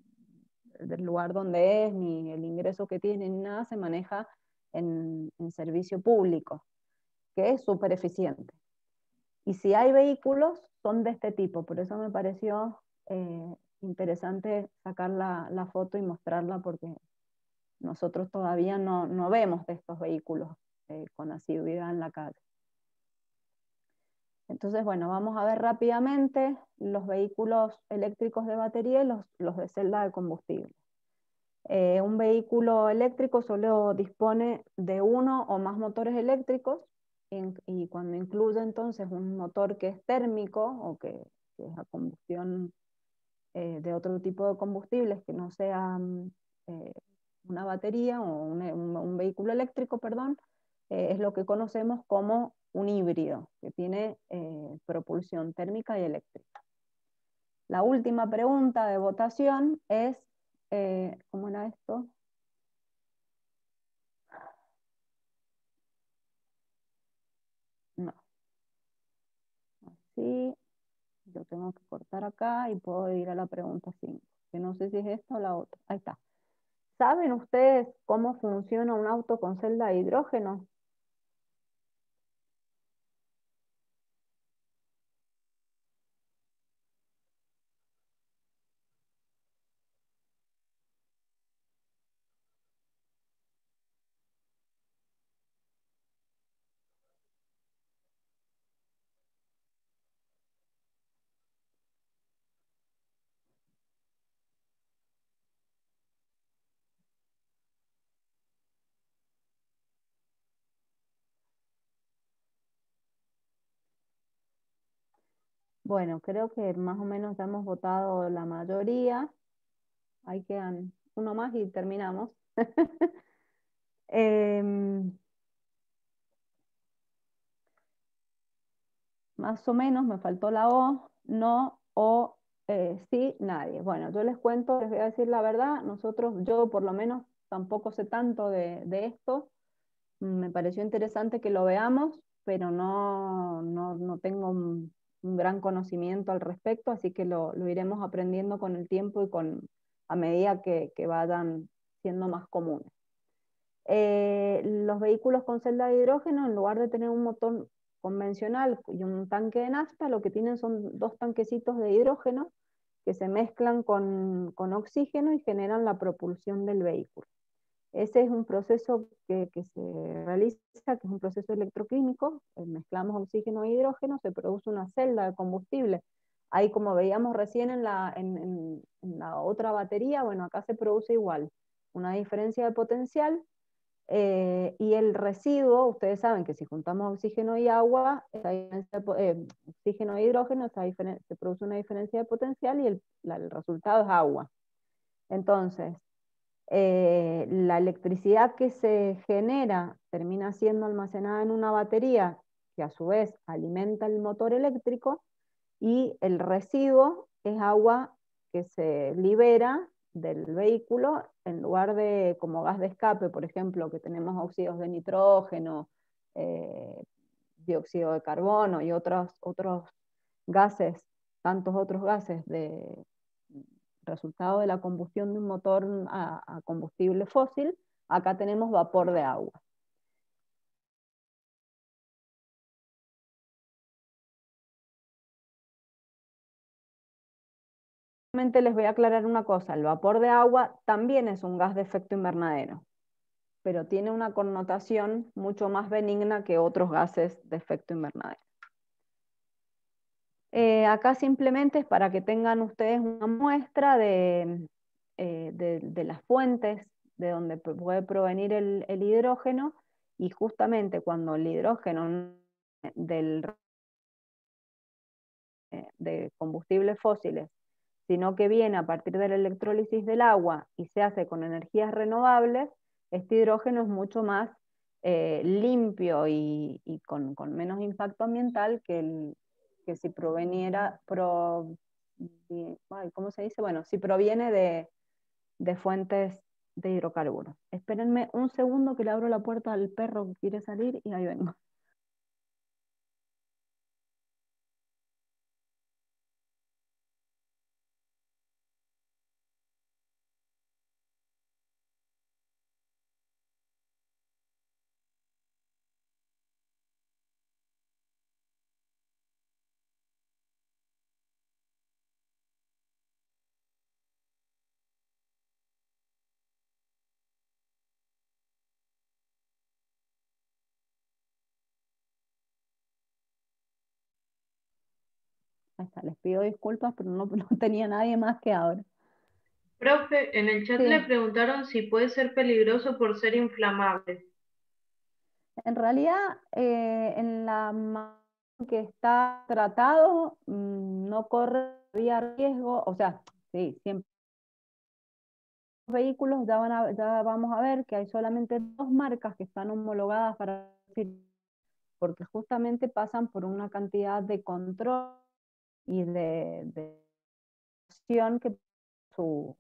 lugar donde es, ni el ingreso que tiene, ni nada, se maneja en servicio público, que es súper eficiente. Y si hay vehículos, son de este tipo, por eso me pareció interesante sacar la foto y mostrarla, porque nosotros todavía no vemos de estos vehículos con asiduidad en la calle. Entonces, bueno, vamos a ver rápidamente los vehículos eléctricos de batería y los de celda de combustible. Un vehículo eléctrico solo dispone de uno o más motores eléctricos, y cuando incluye entonces un motor que es térmico o que es a combustión de otro tipo de combustibles que no sea una batería o un vehículo eléctrico, perdón, es lo que conocemos como un híbrido, que tiene propulsión térmica y eléctrica. La última pregunta de votación es, ¿cómo era esto? No. Así, yo tengo que cortar acá y puedo ir a la pregunta 5, que no sé si es esta o la otra. Ahí está. ¿Saben ustedes cómo funciona un auto con celda de hidrógeno? Bueno, creo que más o menos ya hemos votado la mayoría. Ahí quedan uno más y terminamos. Más o menos me faltó la O, no, o sí, nadie. Bueno, yo les cuento, les voy a decir la verdad, yo por lo menos tampoco sé tanto de esto. Me pareció interesante que lo veamos, pero no tengo un gran conocimiento al respecto, así que lo iremos aprendiendo con el tiempo y a medida que vayan siendo más comunes. Los vehículos con celda de hidrógeno, en lugar de tener un motor convencional y un tanque de nafta, lo que tienen son dos tanquecitos de hidrógeno que se mezclan con oxígeno y generan la propulsión del vehículo. Ese es un proceso que se realiza, que es un proceso electroquímico. Mezclamos oxígeno e hidrógeno, se produce una celda de combustible. Ahí, como veíamos recién en la otra batería, bueno, acá se produce igual, una diferencia de potencial, y el residuo, ustedes saben que si juntamos oxígeno y agua, oxígeno e hidrógeno, se produce una diferencia de potencial y el resultado es agua. Entonces, la electricidad que se genera termina siendo almacenada en una batería que a su vez alimenta el motor eléctrico, y el residuo es agua que se libera del vehículo en lugar de como gas de escape, por ejemplo, que tenemos óxidos de nitrógeno, dióxido de carbono y otros gases, tantos otros gases de resultado de la combustión de un motor a combustible fósil. Acá tenemos vapor de agua. Les voy a aclarar una cosa, el vapor de agua también es un gas de efecto invernadero, pero tiene una connotación mucho más benigna que otros gases de efecto invernadero. Acá simplemente es para que tengan ustedes una muestra de las fuentes de donde puede provenir el hidrógeno, y justamente cuando el hidrógeno de combustibles fósiles, sino que viene a partir de la electrólisis del agua y se hace con energías renovables, este hidrógeno es mucho más limpio y con menos impacto ambiental que si proveniera, ¿cómo se dice? Bueno, si proviene de fuentes de hidrocarburos. Espérenme un segundo que le abro la puerta al perro que quiere salir y ahí vengo. Ahí está, les pido disculpas, pero no tenía nadie más que ahora. Profe, en el chat Sí. le preguntaron si puede ser peligroso por ser inflamable. En realidad, en la manera que está tratado, no correría riesgo, o sea, sí, siempre. Los vehículos ya vamos a ver que hay solamente dos marcas que están homologadas para porque justamente pasan por una cantidad de control y de acción que su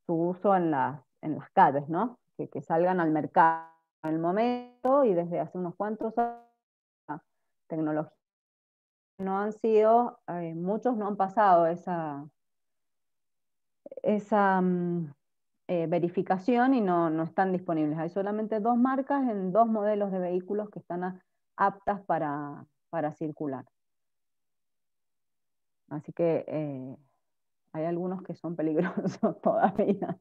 uso en las calles, ¿no? Que salgan al mercado en el momento, y desde hace unos cuantos años la tecnología no han sido, muchos no han pasado esa verificación y no están disponibles. Hay solamente dos marcas en dos modelos de vehículos que están aptas para circular. Así que hay algunos que son peligrosos todavía.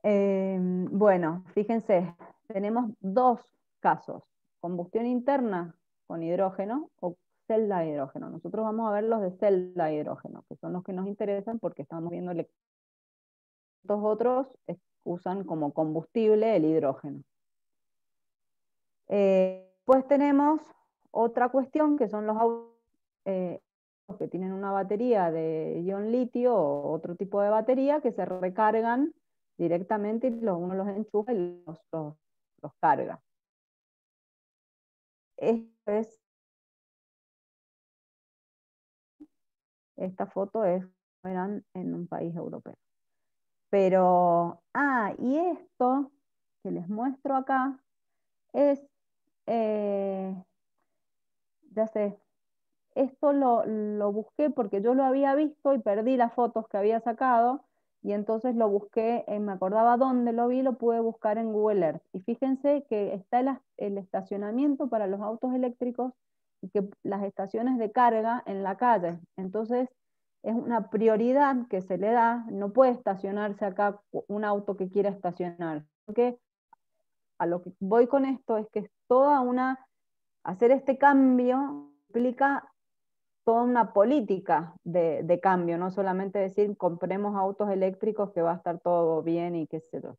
Bueno, fíjense, tenemos dos casos: combustión interna con hidrógeno o celda de hidrógeno. Nosotros vamos a ver los de celda de hidrógeno, que son los que nos interesan porque estamos viendo estos otros usan como combustible el hidrógeno. Pues tenemos otra cuestión, que son los autos que tienen una batería de ion litio o otro tipo de batería que se recargan directamente, y uno los enchufa y los carga. Esta foto verán en un país europeo. Pero, y esto que les muestro acá es, ya sé, Esto lo busqué porque yo lo había visto y perdí las fotos que había sacado, y entonces lo busqué, me acordaba dónde lo vi, lo pude buscar en Google Earth. Y fíjense que está el estacionamiento para los autos eléctricos y que las estaciones de carga en la calle. Entonces es una prioridad que se le da, no puede estacionarse acá un auto que quiera estacionar. Porque a lo que voy con esto es que es toda hacer este cambio implica toda una política de cambio, no solamente decir compremos autos eléctricos que va a estar todo bien y qué sé yo.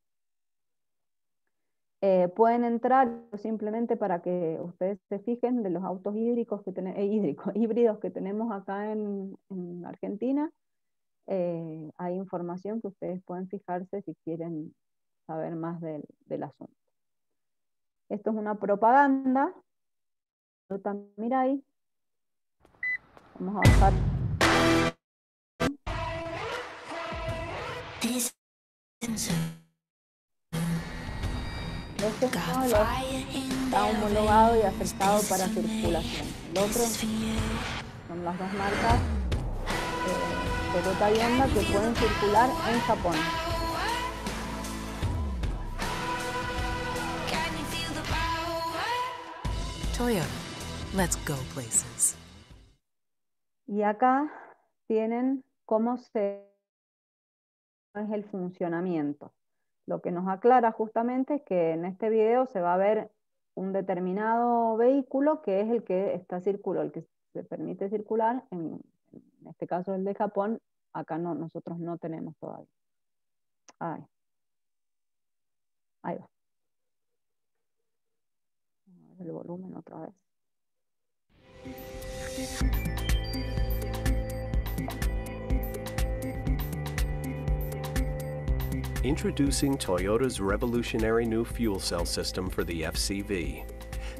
Pueden entrar simplemente para que ustedes se fijen de los autos híbridos que tenemos acá en Argentina. Hay información que ustedes pueden fijarse si quieren saber más del asunto. Esto es una propaganda. Mirai. Vamos a bajar. Este está homologado y aceptado para circulación. El otro son las dos marcas Toyota y Honda que pueden circular en Japón. Toyota, let's go places. Y acá tienen cómo es el funcionamiento. Lo que nos aclara justamente es que en este video se va a ver un determinado vehículo que es el que está el que se permite circular, en este caso el de Japón, acá no, nosotros no tenemos todavía. Ahí va. El volumen otra vez. Introducing Toyota's revolutionary new fuel cell system for the FCV.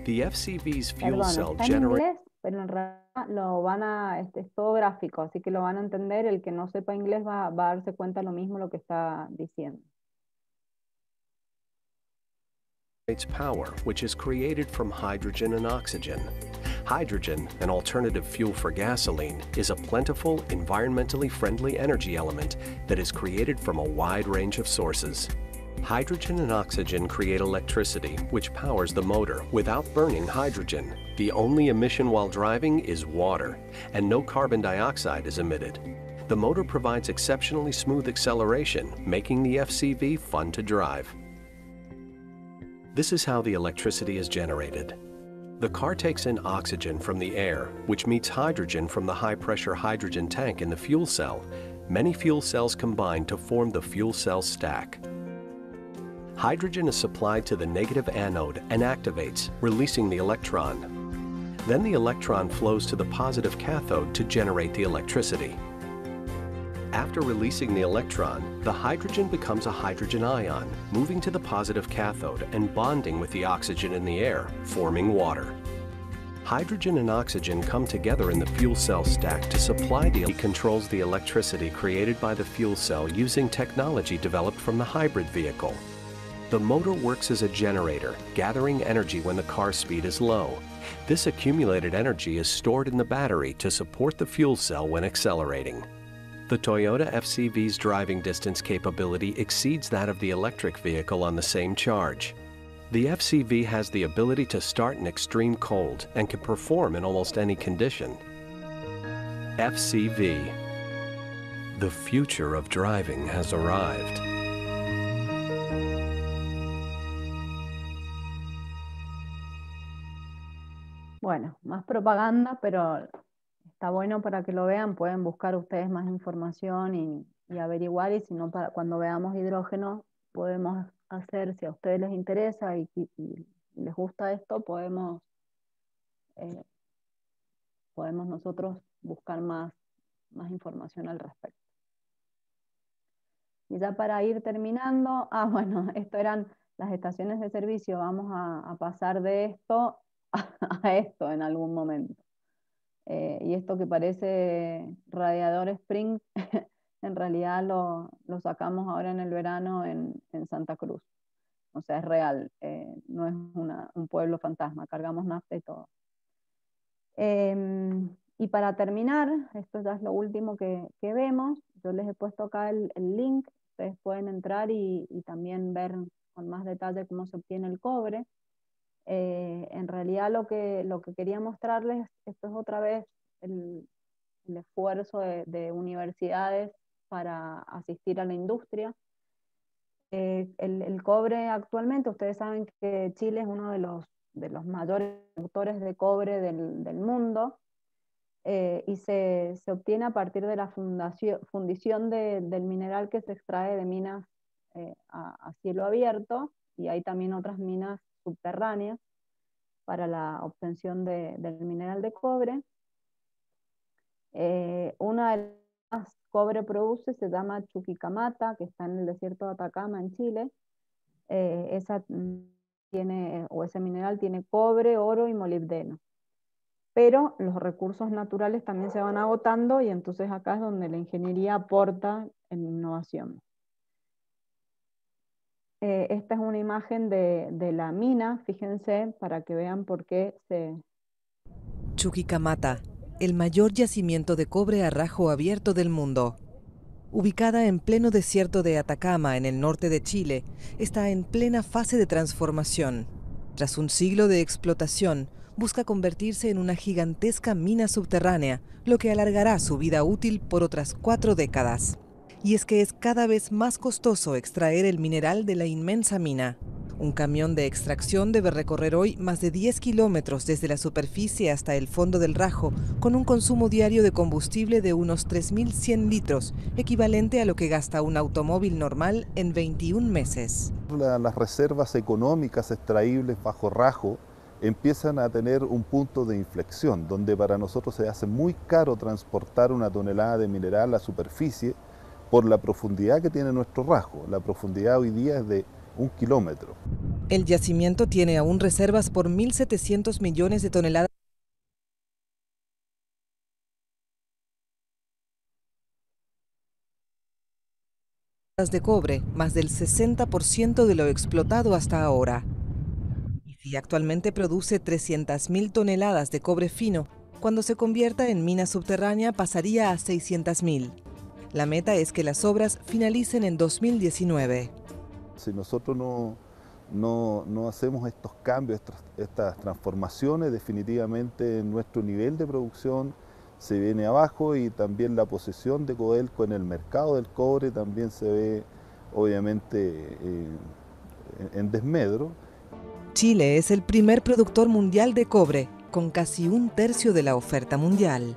The FCV's fuel cell generates... Pero en realidad lo van es todo gráfico, así que lo van a entender. El que no sepa inglés va a darse cuenta lo mismo lo que está diciendo. Power, which is created from hydrogen and oxygen. Hydrogen, an alternative fuel for gasoline, is a plentiful, environmentally friendly energy element that is created from a wide range of sources. Hydrogen and oxygen create electricity, which powers the motor without burning hydrogen. The only emission while driving is water, and no carbon dioxide is emitted. The motor provides exceptionally smooth acceleration, making the FCV fun to drive. This is how the electricity is generated. The car takes in oxygen from the air, which meets hydrogen from the high-pressure hydrogen tank in the fuel cell. Many fuel cells combine to form the fuel cell stack. Hydrogen is supplied to the negative anode and activates, releasing the electron. Then the electron flows to the positive cathode to generate the electricity. After releasing the electron, the hydrogen becomes a hydrogen ion, moving to the positive cathode and bonding with the oxygen in the air, forming water. Hydrogen and oxygen come together in the fuel cell stack to supply It controls the electricity created by the fuel cell using technology developed from the hybrid vehicle. The motor works as a generator, gathering energy when the car speed is low. This accumulated energy is stored in the battery to support the fuel cell when accelerating. The Toyota FCV's driving distance capability exceeds that of the electric vehicle on the same charge. The FCV has the ability to start in extreme cold and can perform in almost any condition. FCV. The future of driving has arrived. Bueno, más propaganda, pero está bueno para que lo vean. Pueden buscar ustedes más información y averiguar, y si no, cuando veamos hidrógeno podemos hacer, si a ustedes les interesa y les gusta esto, podemos nosotros buscar más información al respecto. Y ya para ir terminando, bueno, esto eran las estaciones de servicio. Vamos a pasar de esto a esto en algún momento. Y esto que parece radiador Spring, en realidad lo sacamos ahora en el verano en Santa Cruz. O sea, es real, no es un pueblo fantasma, cargamos nafta y todo. Y para terminar, esto ya es lo último que vemos, yo les he puesto acá el link, ustedes pueden entrar y también ver con más detalle cómo se obtiene el cobre. En realidad lo que quería mostrarles, esto es otra vez el esfuerzo de universidades para asistir a la industria. El cobre actualmente, ustedes saben que Chile es uno de los mayores productores de cobre del mundo, y se obtiene a partir de la fundición del mineral que se extrae de minas a cielo abierto, y hay también otras minas subterráneas para la obtención del mineral de cobre. Una de las que más cobre produce se llama Chuquicamata, que está en el desierto de Atacama, en Chile. Ese mineral tiene cobre, oro y molibdeno. Pero los recursos naturales también se van agotando, y entonces acá es donde la ingeniería aporta en innovación. Esta es una imagen de la mina, fíjense, para que vean por qué se... Chuquicamata, el mayor yacimiento de cobre a rajo abierto del mundo. Ubicada en pleno desierto de Atacama, en el norte de Chile, está en plena fase de transformación. Tras un siglo de explotación, busca convertirse en una gigantesca mina subterránea, lo que alargará su vida útil por otras 4 décadas. Y es que es cada vez más costoso extraer el mineral de la inmensa mina. Un camión de extracción debe recorrer hoy más de 10 kilómetros desde la superficie hasta el fondo del rajo, con un consumo diario de combustible de unos 3.100 litros, equivalente a lo que gasta un automóvil normal en 21 meses. Las reservas económicas extraíbles bajo rajo empiezan a tener un punto de inflexión, donde para nosotros se hace muy caro transportar una tonelada de mineral a la superficie por la profundidad que tiene nuestro rajo. La profundidad hoy día es de 1 kilómetro. El yacimiento tiene aún reservas por 1.700 millones de toneladas de cobre, más del 60% de lo explotado hasta ahora. Y actualmente produce 300.000 toneladas de cobre fino. Cuando se convierta en mina subterránea pasaría a 600.000. La meta es que las obras finalicen en 2019. Si nosotros no hacemos estos cambios, estas transformaciones, definitivamente nuestro nivel de producción se viene abajo, y también la posición de Codelco en el mercado del cobre también se ve obviamente en desmedro. Chile es el primer productor mundial de cobre, con casi 1/3 de la oferta mundial.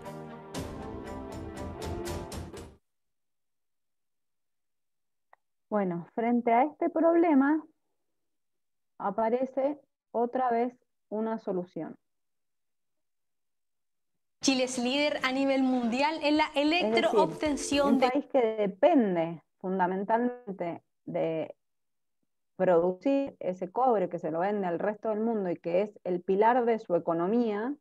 Bueno, frente a este problema aparece otra vez una solución. Chile es líder a nivel mundial en la electroobtención. Un país que depende fundamentalmente de producir ese cobre que se lo vende al resto del mundo y que es el pilar de su economía.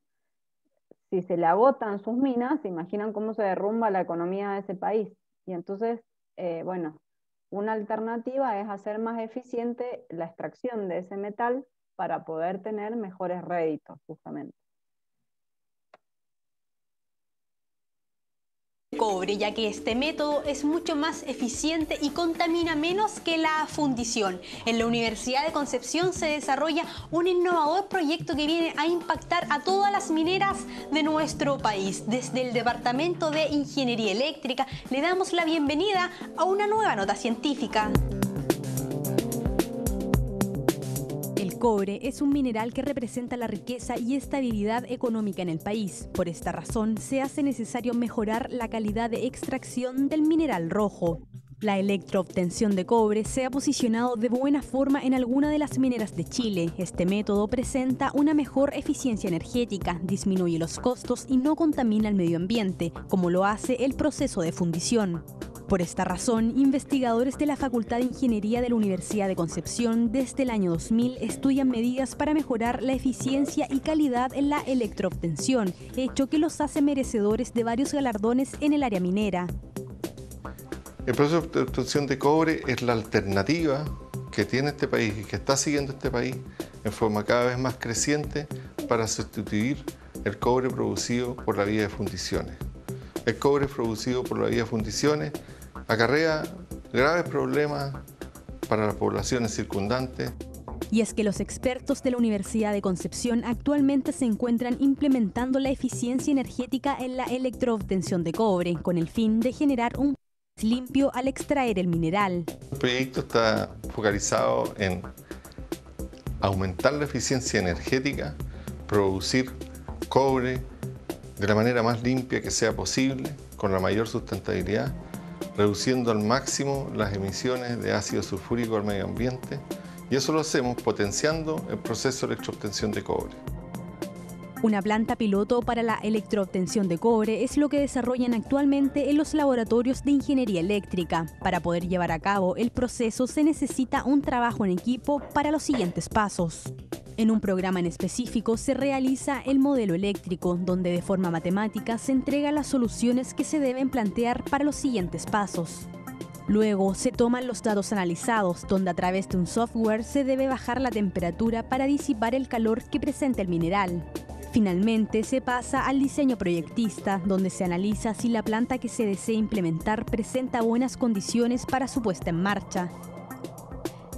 Si se le agotan sus minas, se imaginan cómo se derrumba la economía de ese país. Y entonces, bueno, una alternativa es hacer más eficiente la extracción de ese metal para poder tener mejores réditos, justamente. Cobre, ya que este método es mucho más eficiente y contamina menos que la fundición. En la Universidad de Concepción se desarrolla un innovador proyecto que viene a impactar a todas las mineras de nuestro país. Desde el Departamento de Ingeniería Eléctrica le damos la bienvenida a una nueva nota científica. El cobre es un mineral que representa la riqueza y estabilidad económica en el país. Por esta razón, se hace necesario mejorar la calidad de extracción del mineral rojo. La electroobtención de cobre se ha posicionado de buena forma en algunas de las mineras de Chile. Este método presenta una mejor eficiencia energética, disminuye los costos y no contamina el medio ambiente, como lo hace el proceso de fundición. Por esta razón, investigadores de la Facultad de Ingeniería de la Universidad de Concepción desde el año 2000 estudian medidas para mejorar la eficiencia y calidad en la electroobtención, hecho que los hace merecedores de varios galardones en el área minera. El proceso de obtención de cobre es la alternativa que tiene este país y que está siguiendo este país en forma cada vez más creciente para sustituir el cobre producido por la vía de fundiciones. El cobre producido por la vía de fundiciones acarrea graves problemas para las poblaciones circundantes. Y es que los expertos de la Universidad de Concepción actualmente se encuentran implementando la eficiencia energética en la electroobtención de cobre, con el fin de generar un limpio al extraer el mineral. El proyecto está focalizado en aumentar la eficiencia energética, producir cobre de la manera más limpia que sea posible, con la mayor sustentabilidad, reduciendo al máximo las emisiones de ácido sulfúrico al medio ambiente, y eso lo hacemos potenciando el proceso de electroobtención de cobre. Una planta piloto para la electroobtención de cobre es lo que desarrollan actualmente en los laboratorios de ingeniería eléctrica. Para poder llevar a cabo el proceso se necesita un trabajo en equipo para los siguientes pasos. En un programa en específico se realiza el modelo eléctrico, donde de forma matemática se entregan las soluciones que se deben plantear para los siguientes pasos. Luego se toman los datos analizados, donde a través de un software se debe bajar la temperatura para disipar el calor que presenta el mineral. Finalmente se pasa al diseño proyectista, donde se analiza si la planta que se desea implementar presenta buenas condiciones para su puesta en marcha.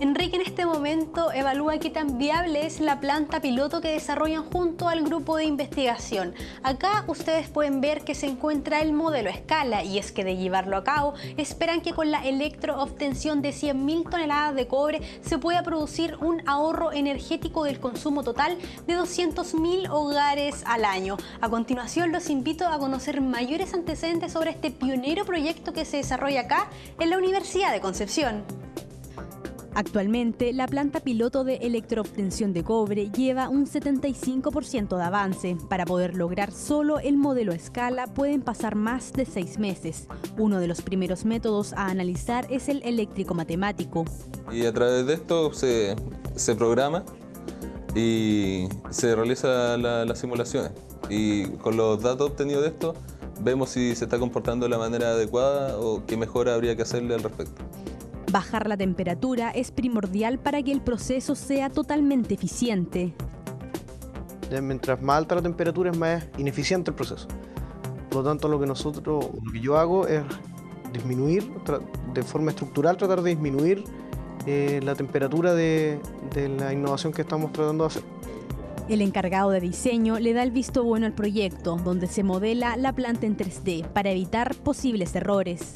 Enrique en este momento evalúa qué tan viable es la planta piloto que desarrollan junto al grupo de investigación. Acá ustedes pueden ver que se encuentra el modelo a escala, y es que de llevarlo a cabo esperan que con la electroobtención de 100.000 toneladas de cobre se pueda producir un ahorro energético del consumo total de 200.000 hogares al año. A continuación los invito a conocer mayores antecedentes sobre este pionero proyecto que se desarrolla acá en la Universidad de Concepción. Actualmente, la planta piloto de electroobtención de cobre lleva un 75% de avance. Para poder lograr solo el modelo a escala pueden pasar más de 6 meses. Uno de los primeros métodos a analizar es el eléctrico matemático. Y a través de esto se programa y se realiza las simulaciones. Y con los datos obtenidos de esto, vemos si se está comportando de la manera adecuada o qué mejora habría que hacerle al respecto. Bajar la temperatura es primordial para que el proceso sea totalmente eficiente. Mientras más alta la temperatura es más ineficiente el proceso. Por lo tanto, lo que yo hago es disminuir, de forma estructural, tratar de disminuir la temperatura de la innovación que estamos tratando de hacer. El encargado de diseño le da el visto bueno al proyecto, donde se modela la planta en 3D para evitar posibles errores.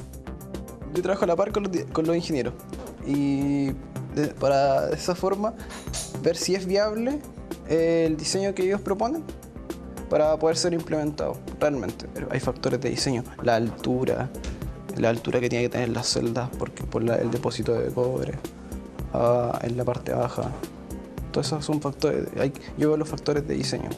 Yo trabajo a la par con los ingenieros y para de esa forma ver si es viable el diseño que ellos proponen para poder ser implementado realmente. Pero hay factores de diseño, la altura que tiene que tener las celdas por el depósito de cobre en la parte baja. Todos esos son factores, yo veo los factores de diseño.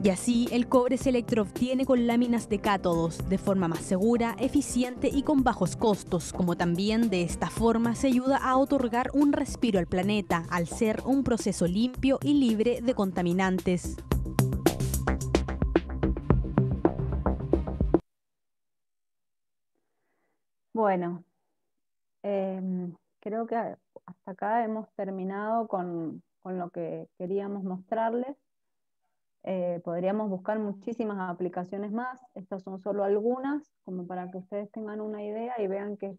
Y así, el cobre se electroobtiene con láminas de cátodos, de forma más segura, eficiente y con bajos costos, como también de esta forma se ayuda a otorgar un respiro al planeta, al ser un proceso limpio y libre de contaminantes. Bueno, creo que hasta acá hemos terminado con lo que queríamos mostrarles. Podríamos buscar muchísimas aplicaciones más. Estas son solo algunas, como para que ustedes tengan una idea y vean qué es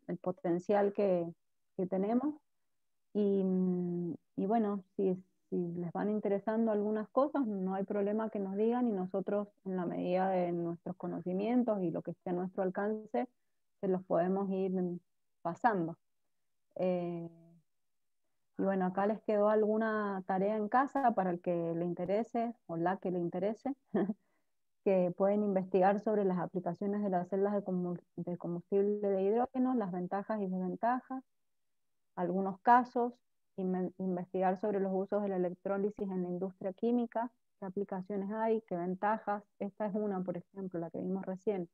el potencial que tenemos. Y bueno, si les van interesando algunas cosas, no hay problema que nos digan, y nosotros, en la medida de nuestros conocimientos y lo que esté a nuestro alcance, se los podemos ir pasando. Y bueno, acá les quedó alguna tarea en casa para el que le interese o la que le interese, que pueden investigar sobre las aplicaciones de las celdas de combustible de hidrógeno, las ventajas y desventajas, algunos casos, investigar sobre los usos de la electrólisis en la industria química, qué aplicaciones hay, qué ventajas. Esta es una, por ejemplo, la que vimos recién,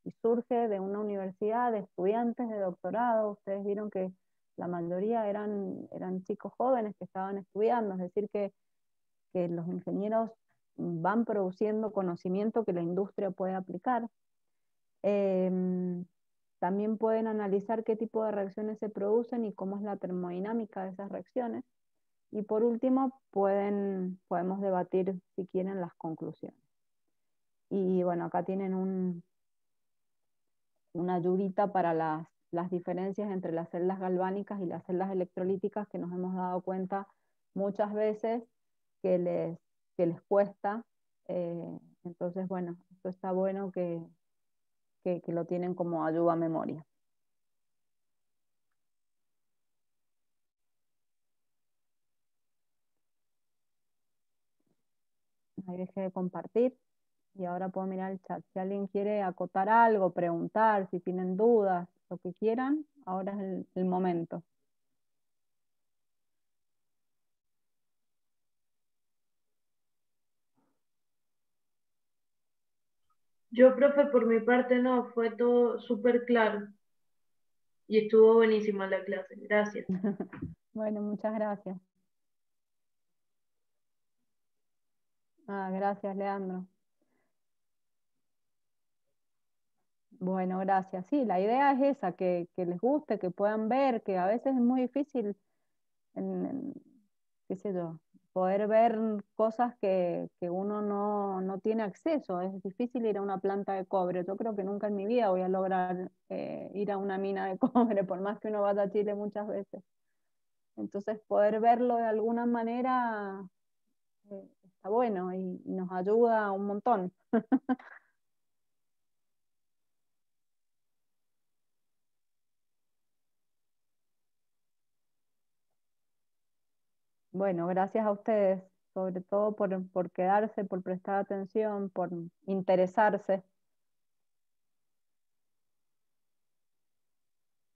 y surge de una universidad de estudiantes de doctorado. Ustedes vieron que la mayoría eran chicos jóvenes que estaban estudiando, es decir, que los ingenieros van produciendo conocimiento que la industria puede aplicar. También pueden analizar qué tipo de reacciones se producen y cómo es la termodinámica de esas reacciones. Y por último, podemos debatir, si quieren, las conclusiones. Y bueno, acá tienen una ayudita para las diferencias entre las celdas galvánicas y las celdas electrolíticas, que nos hemos dado cuenta muchas veces que les cuesta. Entonces, bueno, esto está bueno que lo tienen como ayuda a memoria. Ahí dejé de compartir y ahora puedo mirar el chat. Si alguien quiere acotar algo, preguntar, si tienen dudas, lo que quieran, ahora es el momento. Yo, profe, por mi parte no, fue todo súper claro y estuvo buenísima la clase. Gracias. Bueno, muchas gracias. Gracias, Leandro. Bueno, gracias. Sí, la idea es esa, que les guste, que puedan ver, que a veces es muy difícil, qué sé yo, poder ver cosas que uno no tiene acceso. Es difícil ir a una planta de cobre. Yo creo que nunca en mi vida voy a lograr ir a una mina de cobre, por más que uno vaya a Chile muchas veces. Entonces, poder verlo de alguna manera está bueno y nos ayuda un montón. Bueno, gracias a ustedes, sobre todo por quedarse, por prestar atención, por interesarse.